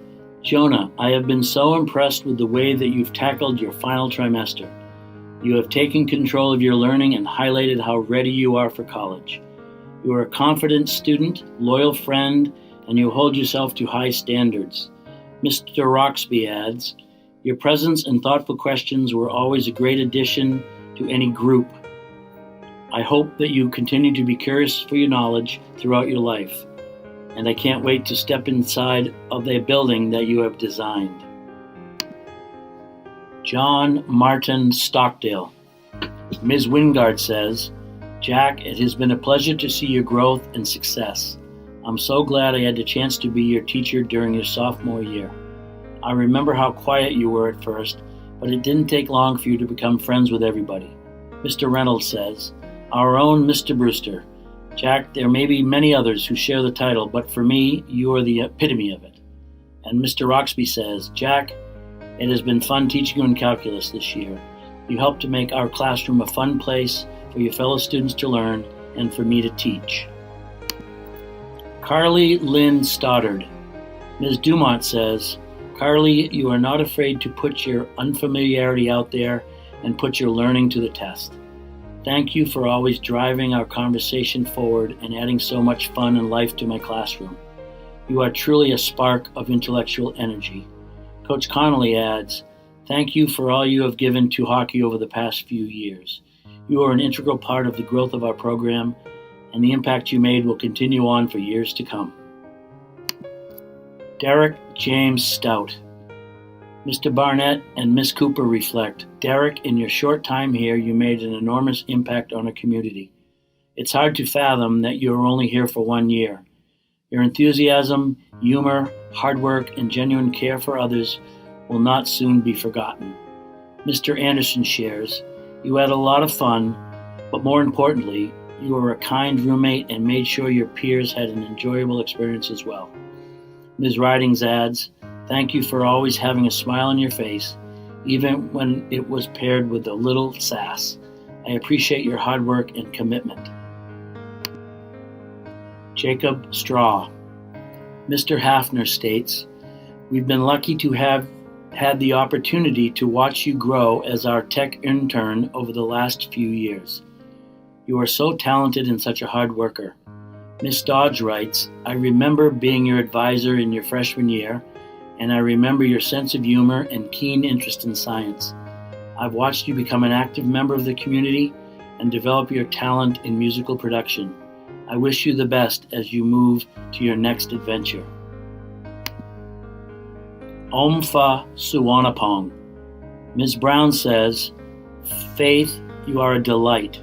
"Jonah, I have been so impressed with the way that you've tackled your final trimester. You have taken control of your learning and highlighted how ready you are for college. You are a confident student, loyal friend, and you hold yourself to high standards." Mr. Roxby adds, "Your presence and thoughtful questions were always a great addition to any group. I hope that you continue to be curious for your knowledge throughout your life, and I can't wait to step inside of the building that you have designed." John Martin Stockdale. Ms. Wingard says, "Jack, it has been a pleasure to see your growth and success. I'm so glad I had the chance to be your teacher during your sophomore year. I remember how quiet you were at first, but it didn't take long for you to become friends with everybody." Mr. Reynolds says, "Our own Mr. Brewster. Jack, there may be many others who share the title, but for me, you are the epitome of it." And Mr. Roxby says, "Jack, it has been fun teaching you in calculus this year. You helped to make our classroom a fun place for your fellow students to learn and for me to teach." Carly Lynn Stoddard. Ms. Dumont says, "Carly, you are not afraid to put your unfamiliarity out there and put your learning to the test. Thank you for always driving our conversation forward and adding so much fun and life to my classroom. You are truly a spark of intellectual energy." Coach Connolly adds, "Thank you for all you have given to hockey over the past few years. You are an integral part of the growth of our program, and the impact you made will continue on for years to come." Derek James Stout. Mr. Barnett and Miss Cooper reflect, "Derek, in your short time here, you made an enormous impact on our community. It's hard to fathom that you are only here for 1 year. Your enthusiasm, humor, hard work, and genuine care for others will not soon be forgotten." Mr. Anderson shares, "You had a lot of fun, but more importantly, you were a kind roommate and made sure your peers had an enjoyable experience as well." Ms. Ridings adds, "Thank you for always having a smile on your face, even when it was paired with a little sass. I appreciate your hard work and commitment." Jacob Straw. Mr. Hafner states, "We've been lucky to have had the opportunity to watch you grow as our tech intern over the last few years. You are so talented and such a hard worker." Miss Dodge writes, "I remember being your advisor in your freshman year, and I remember your sense of humor and keen interest in science. I've watched you become an active member of the community and develop your talent in musical production. I wish you the best as you move to your next adventure." Omfa Suwanapong. Ms. Brown says, "Faith, you are a delight.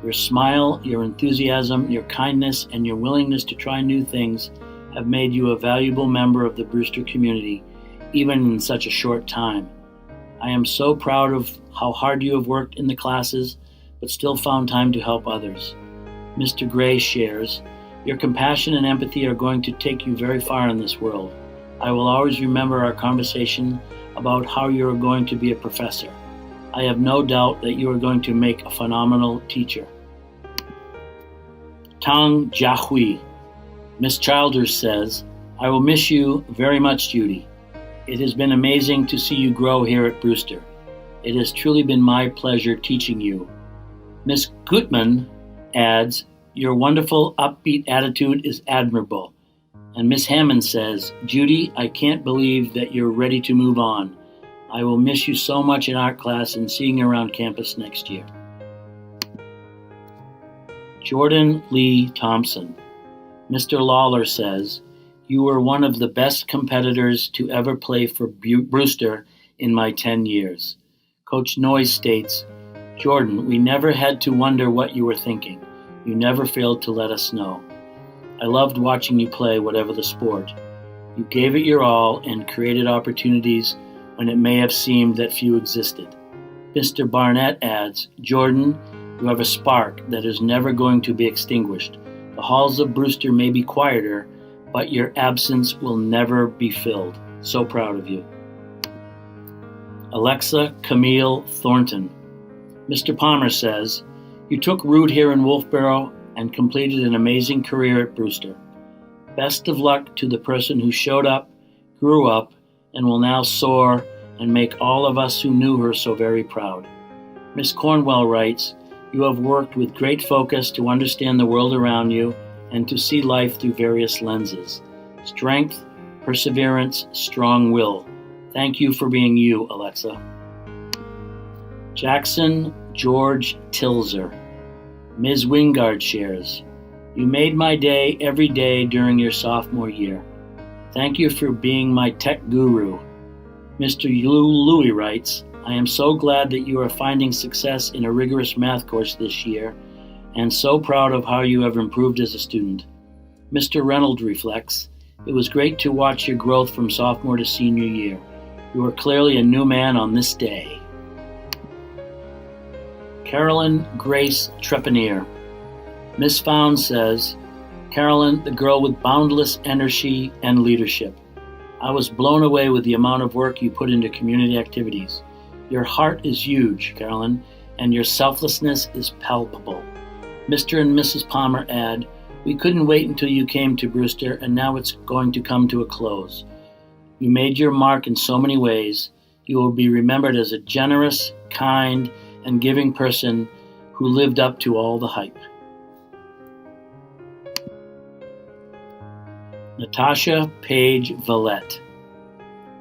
Your smile, your enthusiasm, your kindness, and your willingness to try new things have made you a valuable member of the Brewster community, even in such a short time. I am so proud of how hard you have worked in the classes, but still found time to help others." Mr. Gray shares, Your compassion and empathy are going to take you very far in this world. I will always remember our conversation about how you are going to be a professor. I have no doubt that you are going to make a phenomenal teacher. Tang Jiahui. Miss Childers says, I will miss you very much, Judy. It has been amazing to see you grow here at Brewster. It has truly been my pleasure teaching you. Miss Gutman adds, your wonderful upbeat attitude is admirable. And Miss Hammond says, Judy, I can't believe that you're ready to move on. I will miss you so much in art class and seeing you around campus next year. Jordan Lee Thompson. Mr. Lawler says, you were one of the best competitors to ever play for Brewster in my 10 years. Coach Noyes states, Jordan, we never had to wonder what you were thinking. You never failed to let us know. I loved watching you play whatever the sport. You gave it your all and created opportunities when it may have seemed that few existed. Mr. Barnett adds, Jordan, you have a spark that is never going to be extinguished. The halls of Brewster may be quieter, but your absence will never be filled. So proud of you. Alexa Camille Thornton. Mr. Palmer says, you took root here in Wolfboro and completed an amazing career at Brewster. Best of luck to the person who showed up, grew up, and will now soar and make all of us who knew her so very proud. Miss Cornwell writes, you have worked with great focus to understand the world around you and to see life through various lenses. Strength, perseverance, strong will. Thank you for being you, Alexa. Jackson George Tilzer. Ms. Wingard shares, you made my day every day during your sophomore year. Thank you for being my tech guru. Mr. Louie writes, I am so glad that you are finding success in a rigorous math course this year and so proud of how you have improved as a student. Mr. Reynolds reflects, it was great to watch your growth from sophomore to senior year. You are clearly a new man on this day. Carolyn Grace Trepanier. Miss Found says, Carolyn, the girl with boundless energy and leadership. I was blown away with the amount of work you put into community activities. Your heart is huge, Carolyn, and your selflessness is palpable. Mr. and Mrs. Palmer add, we couldn't wait until you came to Brewster, and now it's going to come to a close. You made your mark in so many ways. You will be remembered as a generous, kind, and giving person who lived up to all the hype. Natasha Page Vallette.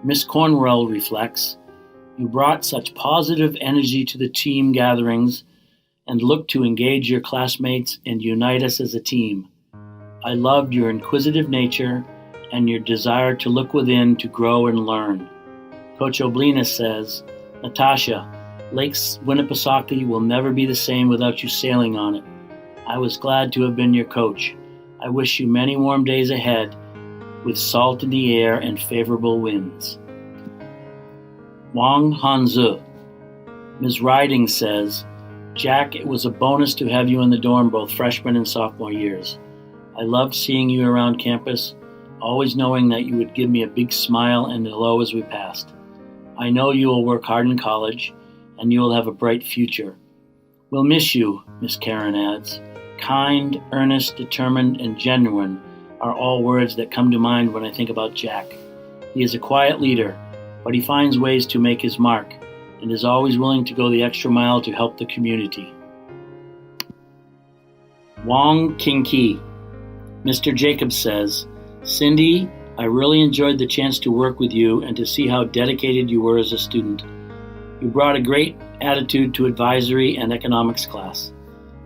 Miss Cornwell reflects, you brought such positive energy to the team gatherings and looked to engage your classmates and unite us as a team. I loved your inquisitive nature and your desire to look within to grow and learn. Coach Oblina says, Natasha, Lake Winnipesaukee will never be the same without you sailing on it. I was glad to have been your coach. I wish you many warm days ahead with salt in the air and favorable winds. Wang Hanzu. Ms. Riding says, Jack, it was a bonus to have you in the dorm both freshman and sophomore years. I loved seeing you around campus, always knowing that you would give me a big smile and hello as we passed. I know you will work hard in college, and you will have a bright future. We'll miss you, Miss Karen adds. Kind, earnest, determined, and genuine are all words that come to mind when I think about Jack. He is a quiet leader, but he finds ways to make his mark, and is always willing to go the extra mile to help the community. Wong King-Ki. Mr. Jacobs says, Cindy, I really enjoyed the chance to work with you and to see how dedicated you were as a student. You brought a great attitude to advisory and economics class.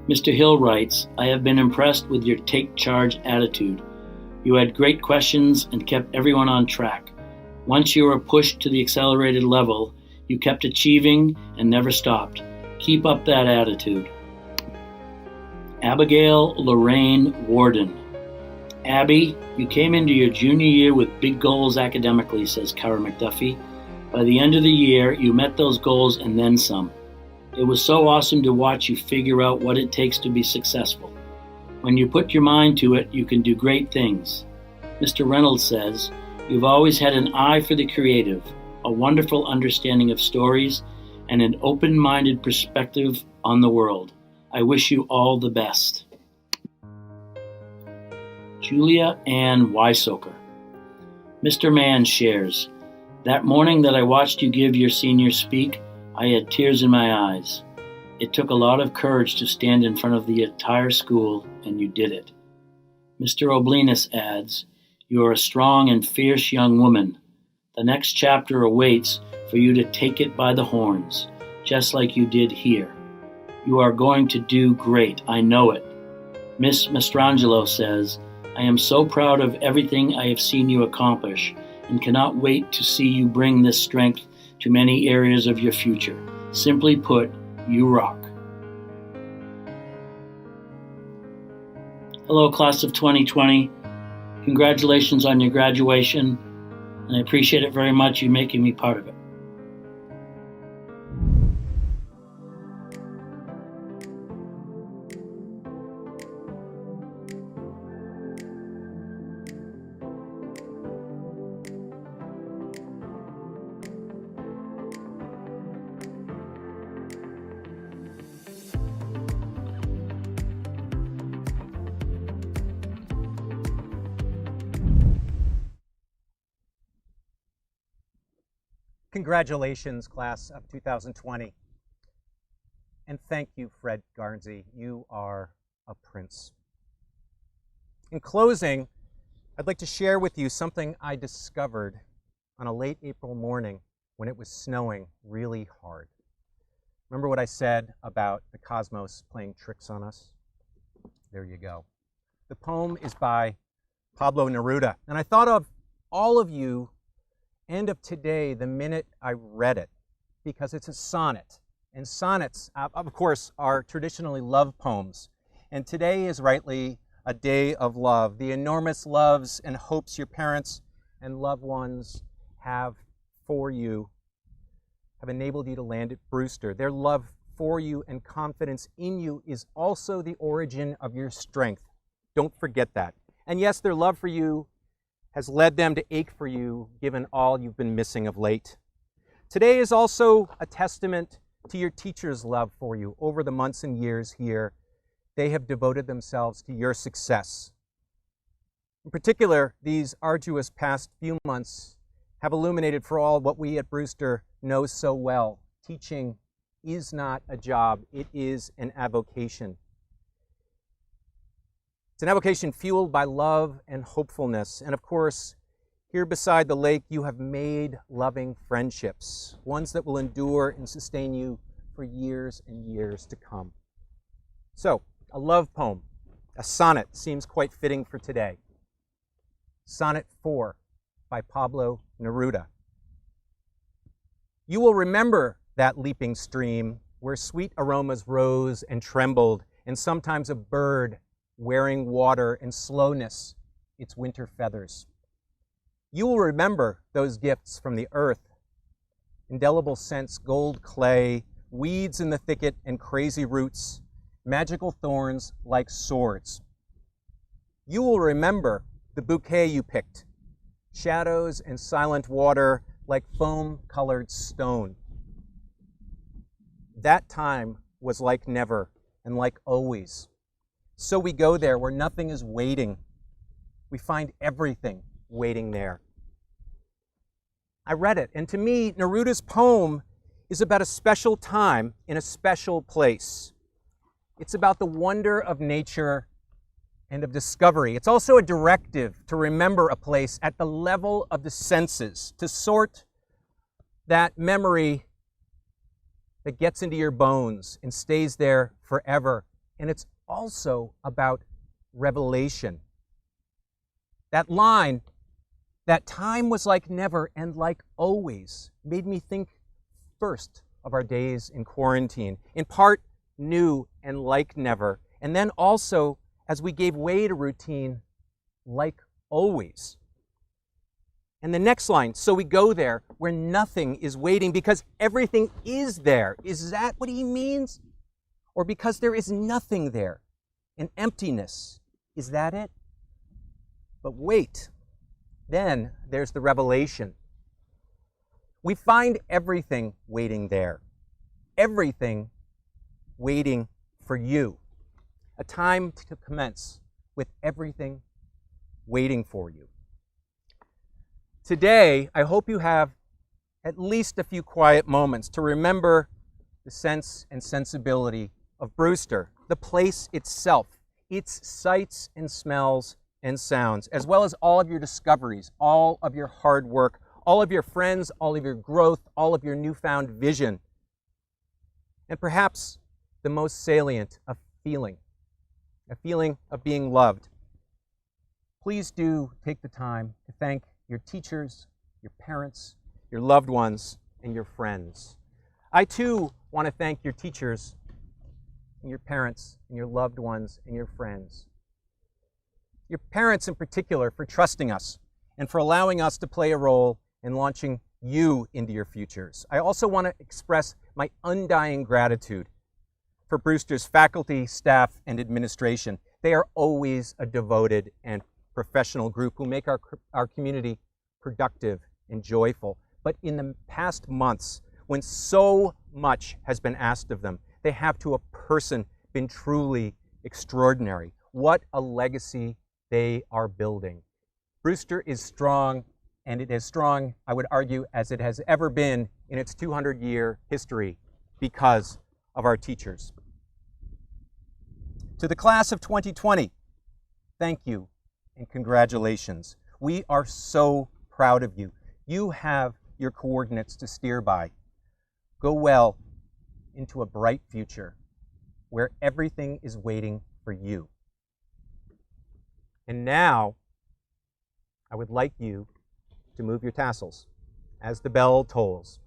Mr. Hill writes, I have been impressed with your take charge attitude. You had great questions and kept everyone on track. Once you were pushed to the accelerated level, you kept achieving and never stopped. Keep up that attitude. Abigail Lorraine Warden. Abby, you came into your junior year with big goals academically, says Cara McDuffie. By the end of the year, you met those goals and then some. It was so awesome to watch you figure out what it takes to be successful. When you put your mind to it, you can do great things. Mr. Reynolds says, "You've always had an eye for the creative, a wonderful understanding of stories, and an open-minded perspective on the world. I wish you all the best." Julia Ann Weisoker. Mr. Mann shares, "That morning that I watched you give your senior speak, I had tears in my eyes. It took a lot of courage to stand in front of the entire school, and you did it." Mr. Oblinus adds, "You are a strong and fierce young woman. The next chapter awaits for you to take it by the horns, just like you did here. You are going to do great, I know it." Miss Mastrangelo says, "I am so proud of everything I have seen you accomplish and cannot wait to see you bring this strength to many areas of your future. Simply put, you rock." Hello, class of 2020. Congratulations on your graduation, and I appreciate it very much, you making me part of it. Congratulations, class of 2020. And thank you, Fred Garnsey. You are a prince. In closing, I'd like to share with you something I discovered on a late April morning when it was snowing really hard. Remember what I said about the cosmos playing tricks on us? There you go. The poem is by Pablo Neruda, and I thought of all of you and of today the minute I read it, because it's a sonnet. And sonnets, of course, are traditionally love poems. And today is rightly a day of love. The enormous loves and hopes your parents and loved ones have for you have enabled you to land at Brewster. Their love for you and confidence in you is also the origin of your strength. Don't forget that. And yes, their love for you has led them to ache for you, given all you've been missing of late. Today is also a testament to your teachers' love for you. Over the months and years here, they have devoted themselves to your success. In particular, these arduous past few months have illuminated for all what we at Brewster know so well. Teaching is not a job, it is an avocation. It's an avocation fueled by love and hopefulness. And of course, here beside the lake, you have made loving friendships, ones that will endure and sustain you for years and years to come. So, a love poem, a sonnet, seems quite fitting for today. Sonnet 4 by Pablo Neruda. You will remember that leaping stream where sweet aromas rose and trembled, and sometimes a bird wearing water and slowness its winter feathers. You will remember those gifts from the earth, indelible scents, gold clay, weeds in the thicket and crazy roots, magical thorns like swords. You will remember the bouquet you picked, shadows and silent water like foam-colored stone. That time was like never and like always. So we go there where nothing is waiting. We find everything waiting there. I read it, and to me, Neruda's poem is about a special time in a special place. It's about the wonder of nature and of discovery. It's also a directive to remember a place at the level of the senses, to sort that memory that gets into your bones and stays there forever. And it's also about revelation. That line, that time was like never and like always, made me think first of our days in quarantine, in part new and like never, and then also as we gave way to routine, like always. And the next line, so we go there where nothing is waiting because everything is there. Is that what he means? Or because there is nothing there and emptiness. Is that it? But wait, then there's the revelation. We find everything waiting there, everything waiting for you. A time to commence with everything waiting for you. Today, I hope you have at least a few quiet moments to remember the sense and sensibility of Brewster, the place itself, its sights and smells and sounds, as well as all of your discoveries, all of your hard work, all of your friends, all of your growth, all of your newfound vision, and perhaps the most salient, a feeling of being loved. Please do take the time to thank your teachers, your parents, your loved ones, and your friends. I too want to thank your teachers and your parents and your loved ones and your friends. Your parents in particular for trusting us and for allowing us to play a role in launching you into your futures. I also want to express my undying gratitude for Brewster's faculty, staff, and administration. They are always a devoted and professional group who make our community productive and joyful. But in the past months, when so much has been asked of them, they have to a person been truly extraordinary. What a legacy they are building. Brewster is strong, and it is strong, I would argue, as it has ever been in its 200-year history because of our teachers. To the class of 2020, thank you and congratulations. We are so proud of you. You have your coordinates to steer by. Go well into a bright future where everything is waiting for you. And now, I would like you to move your tassels as the bell tolls.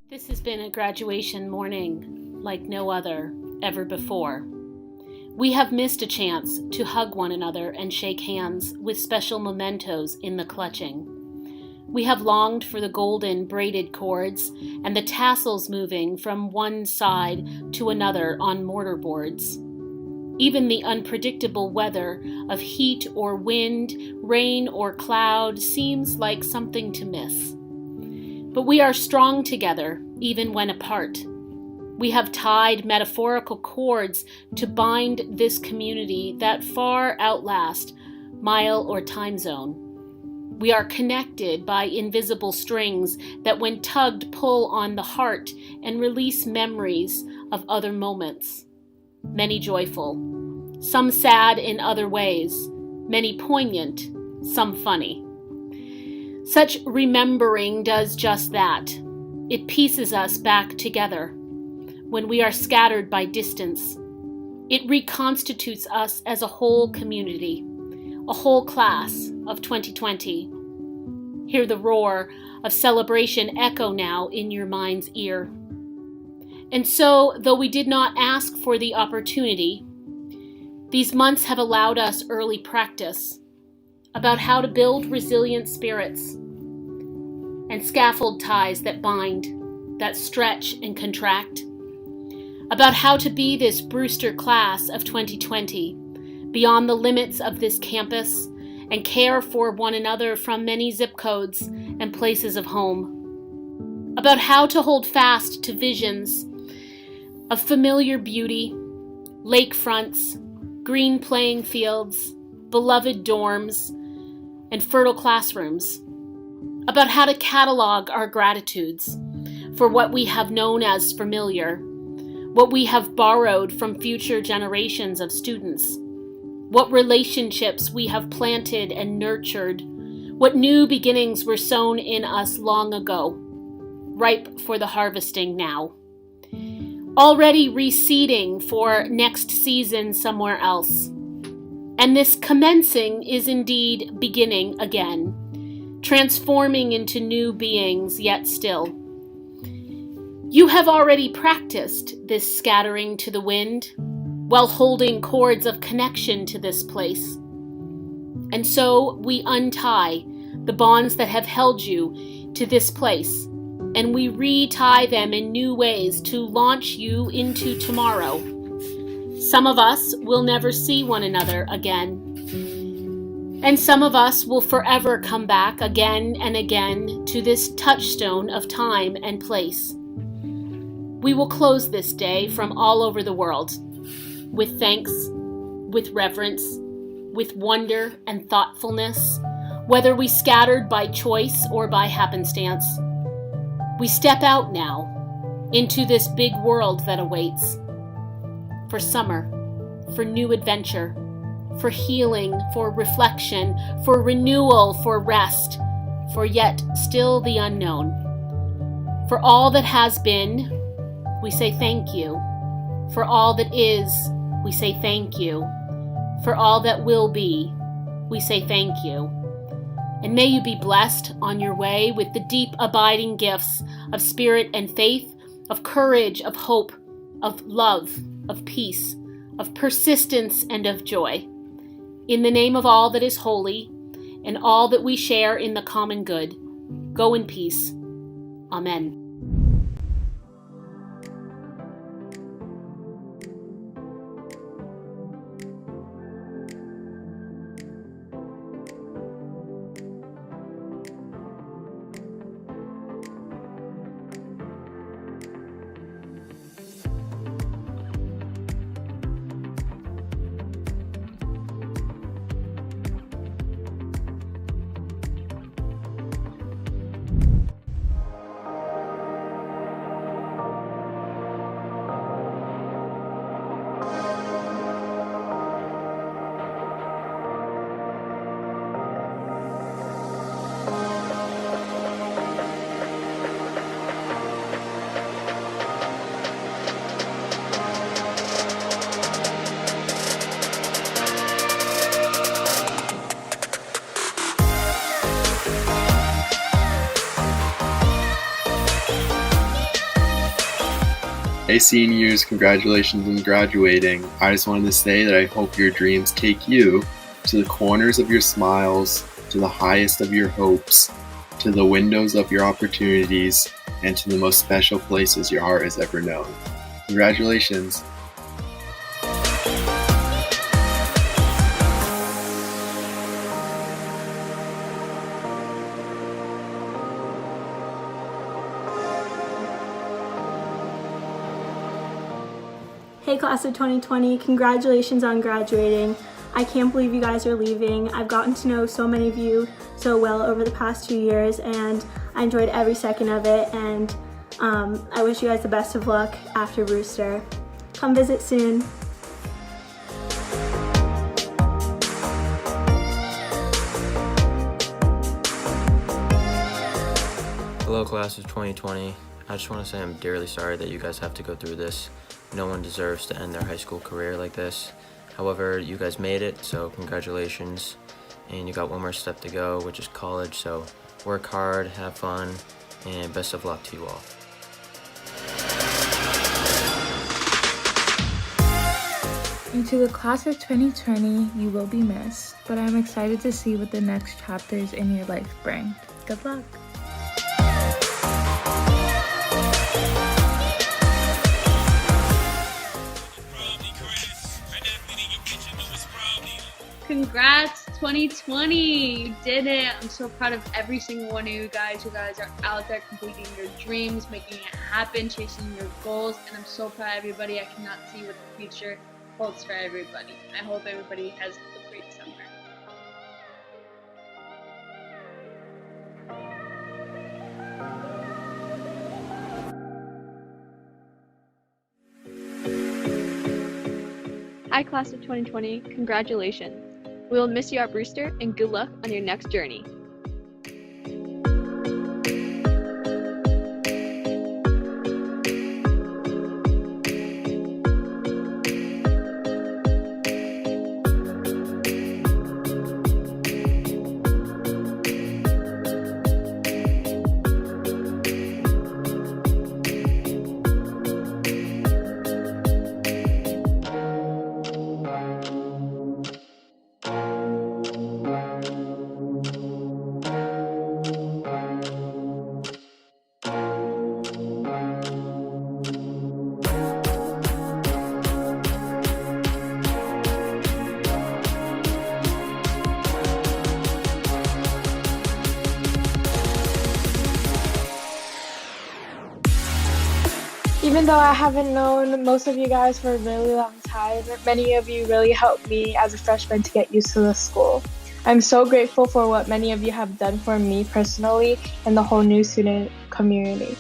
This has been a graduation morning like no other ever before. We have missed a chance to hug one another and shake hands with special mementos in the clutching. We have longed for the golden braided cords and the tassels moving from one side to another on mortarboards. Even the unpredictable weather of heat or wind, rain or cloud seems like something to miss. But we are strong together, even when apart. We have tied metaphorical cords to bind this community that far outlast mile or time zone. We are connected by invisible strings that when tugged pull on the heart and release memories of other moments. Many joyful, some sad in other ways, many poignant, some funny. Such remembering does just that. It pieces us back together. When we are scattered by distance, it reconstitutes us as a whole community, a whole class of 2020. Hear the roar of celebration echo now in your mind's ear. And so, though we did not ask for the opportunity, these months have allowed us early practice about how to build resilient spirits and scaffold ties that bind, that stretch and contract, about how to be this Brewster class of 2020 beyond the limits of this campus and care for one another from many zip codes and places of home, about how to hold fast to visions of familiar beauty, lakefronts, green playing fields, beloved dorms, and fertile classrooms, about how to catalog our gratitudes for what we have known as familiar, what we have borrowed from future generations of students, what relationships we have planted and nurtured, what new beginnings were sown in us long ago, ripe for the harvesting now, already reseeding for next season somewhere else. And this commencing is indeed beginning again, transforming into new beings yet still. You have already practiced this scattering to the wind while holding cords of connection to this place. And so we untie the bonds that have held you to this place, and we retie them in new ways to launch you into tomorrow. Some of us will never see one another again, and some of us will forever come back again and again to this touchstone of time and place. We will close this day from all over the world with thanks, with reverence, with wonder and thoughtfulness, whether we scattered by choice or by happenstance. We step out now into this big world that awaits, for summer, for new adventure, for healing, for reflection, for renewal, for rest, for yet still the unknown. For all that has been, we say thank you. For all that is, we say thank you. For all that will be, we say thank you. And may you be blessed on your way with the deep abiding gifts of spirit and faith, of courage, of hope, of love, of peace, of persistence, and of joy. In the name of all that is holy and all that we share in the common good, go in peace. Amen. Hey seniors, congratulations on graduating. I just wanted to say that I hope your dreams take you to the corners of your smiles, to the highest of your hopes, to the windows of your opportunities, and to the most special places your heart has ever known. Congratulations. Hey class of 2020, congratulations on graduating. I can't believe you guys are leaving. I've gotten to know so many of you so well over the past 2 years, and I enjoyed every second of it, and I wish you guys the best of luck after Brewster. Come visit soon. Hello class of 2020. I just want to say I'm dearly sorry that you guys have to go through this. No one deserves to end their high school career like this. However, you guys made it, so congratulations. And you got one more step to go, which is college, so work hard, have fun, and best of luck to you all. And to the class of 2020, you will be missed, but I'm excited to see what the next chapters in your life bring. Good luck. Congrats 2020, you did it. I'm so proud of every single one of you guys. You guys are out there completing your dreams, making it happen, chasing your goals, and I'm so proud of everybody. I cannot see what the future holds for everybody. I hope everybody has a great summer. Hi, class of 2020. Congratulations. We will miss you at Brewster, and good luck on your next journey. Even though I haven't known most of you guys for a really long time, many of you really helped me as a freshman to get used to the school. I'm so grateful for what many of you have done for me personally and the whole new student community.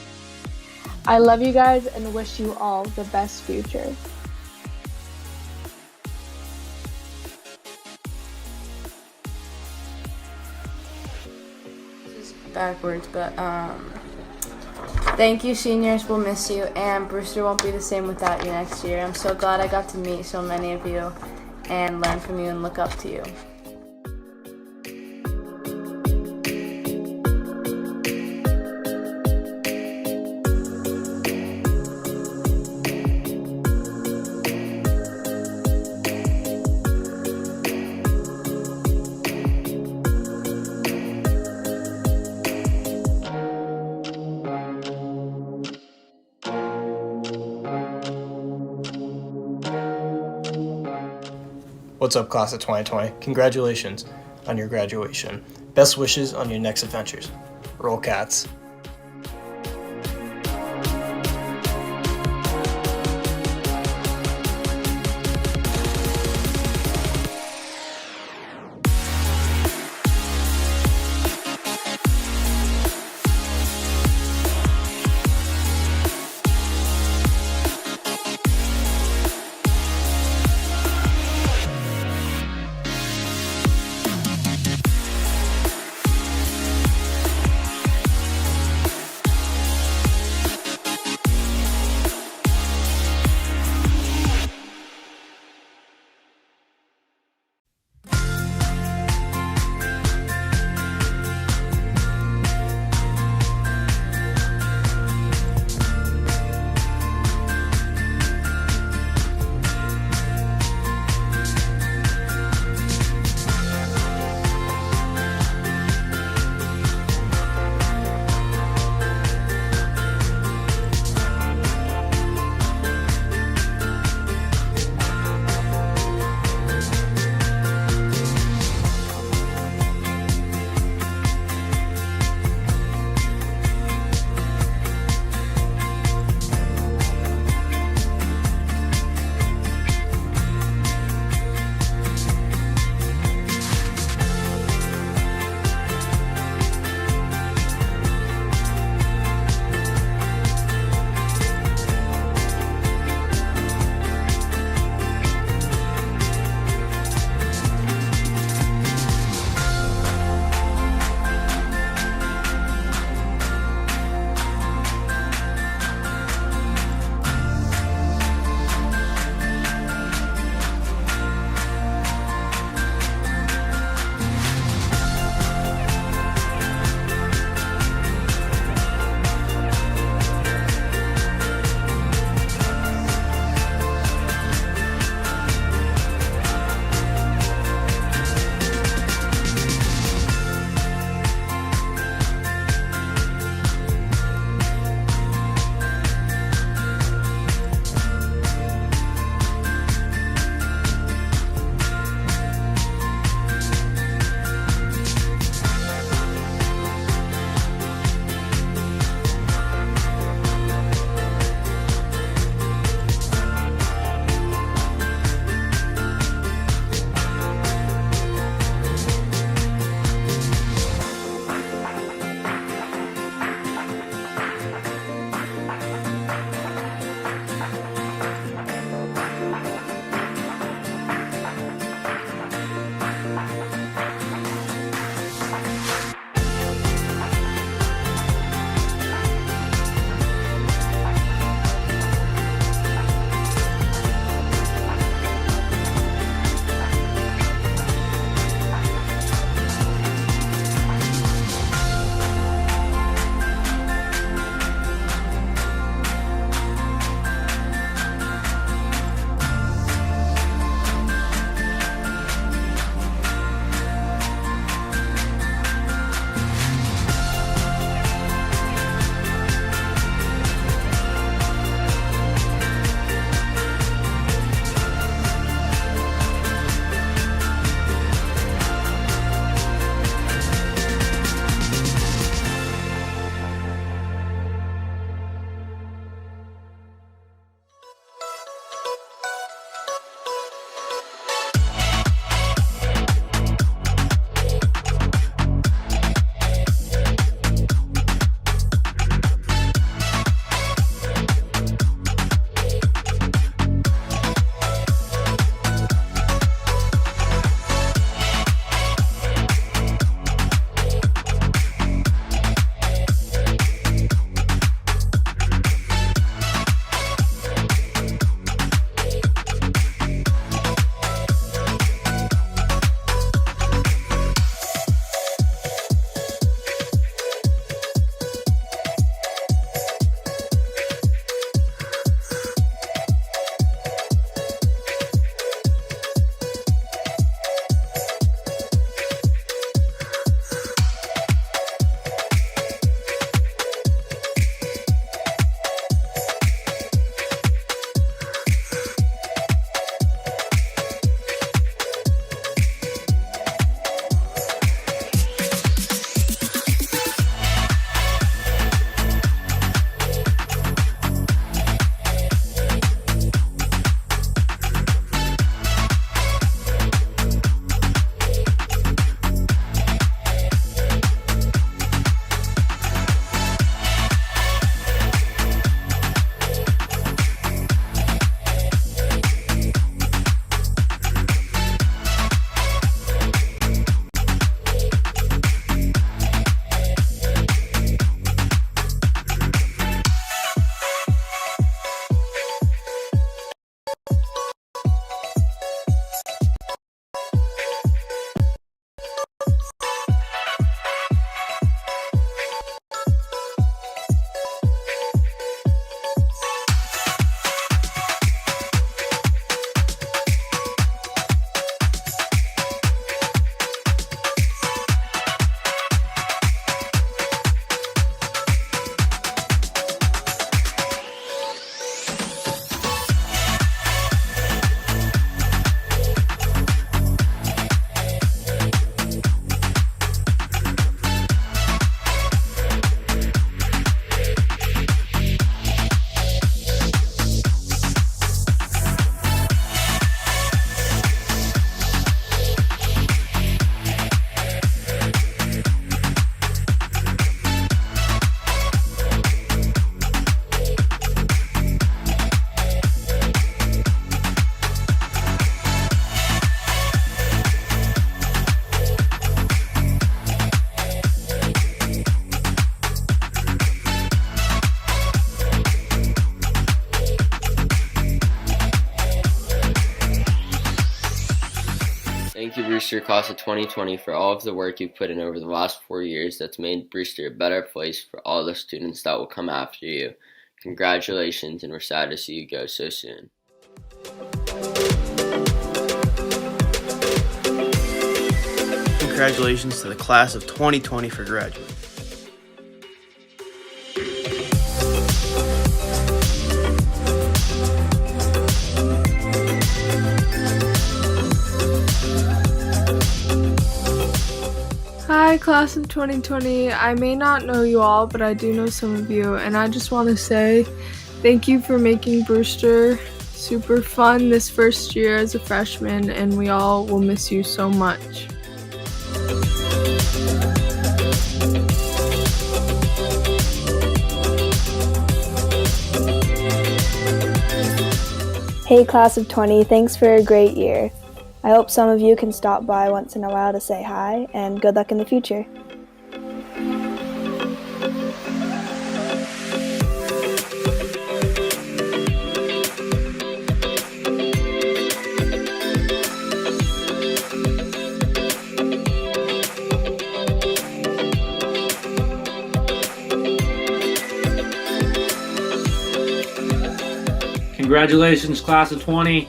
I love you guys and wish you all the best future. This is backwards, but thank you, seniors. We'll miss you, and Brewster won't be the same without you next year. I'm so glad I got to meet so many of you and learn from you and look up to you. What's up, class of 2020? Congratulations on your graduation. Best wishes on your next adventures. Roll Cats. Brewster class of 2020 for all of the work you've put in over the last 4 years that's made Brewster a better place for all the students that will come after you. Congratulations, and we're sad to see you go so soon. Congratulations to the class of 2020 for graduating. Hi, class of 2020. I may not know you all, but I do know some of you, and I just want to say thank you for making Brewster super fun this first year as a freshman, and we all will miss you so much. Hey class of 20, thanks for a great year. I hope some of you can stop by once in a while to say hi, and good luck in the future. Congratulations, class of 20.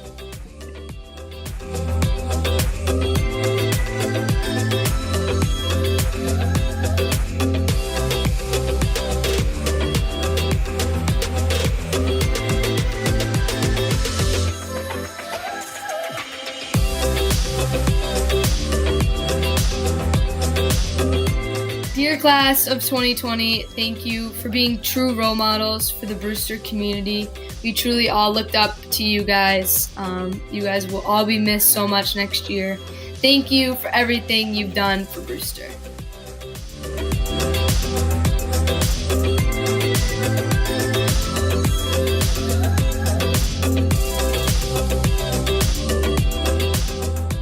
Dear class of 2020, thank you for being true role models for the Brewster community. We truly all looked up to you guys. You guys will all be missed so much next year. Thank you for everything you've done for Brewster.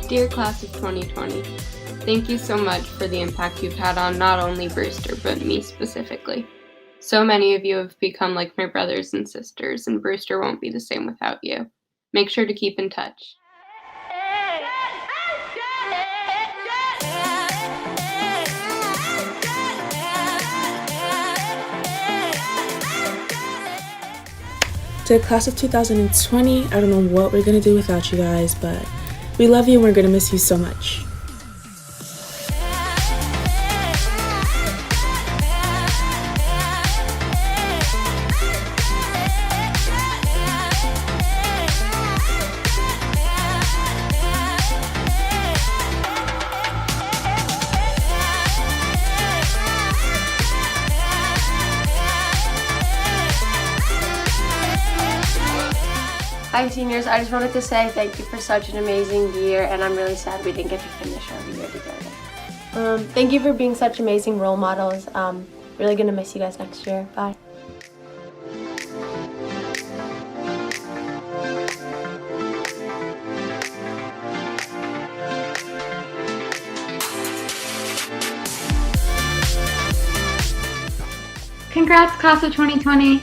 Dear class of 2020, thank you so much for the impact you've had on not only Brewster, but me specifically. So many of you have become like my brothers and sisters, and Brewster won't be the same without you. Make sure to keep in touch. To the class of 2020, I don't know what we're going to do without you guys, but we love you and we're going to miss you so much. Hi seniors, I just wanted to say thank you for such an amazing year, and I'm really sad we didn't get to finish our year together. Thank you for being such amazing role models. Really gonna miss you guys next year. Bye. Congrats, class of 2020.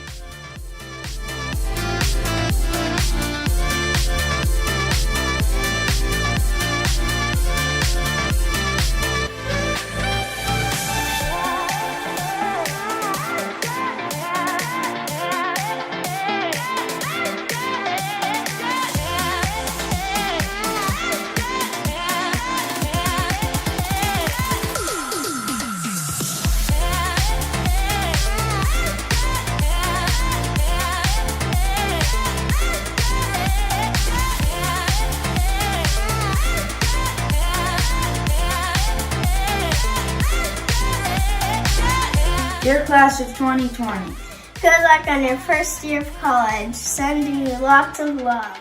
Dear class of 2020, good luck on your first year of college. Sending you lots of love.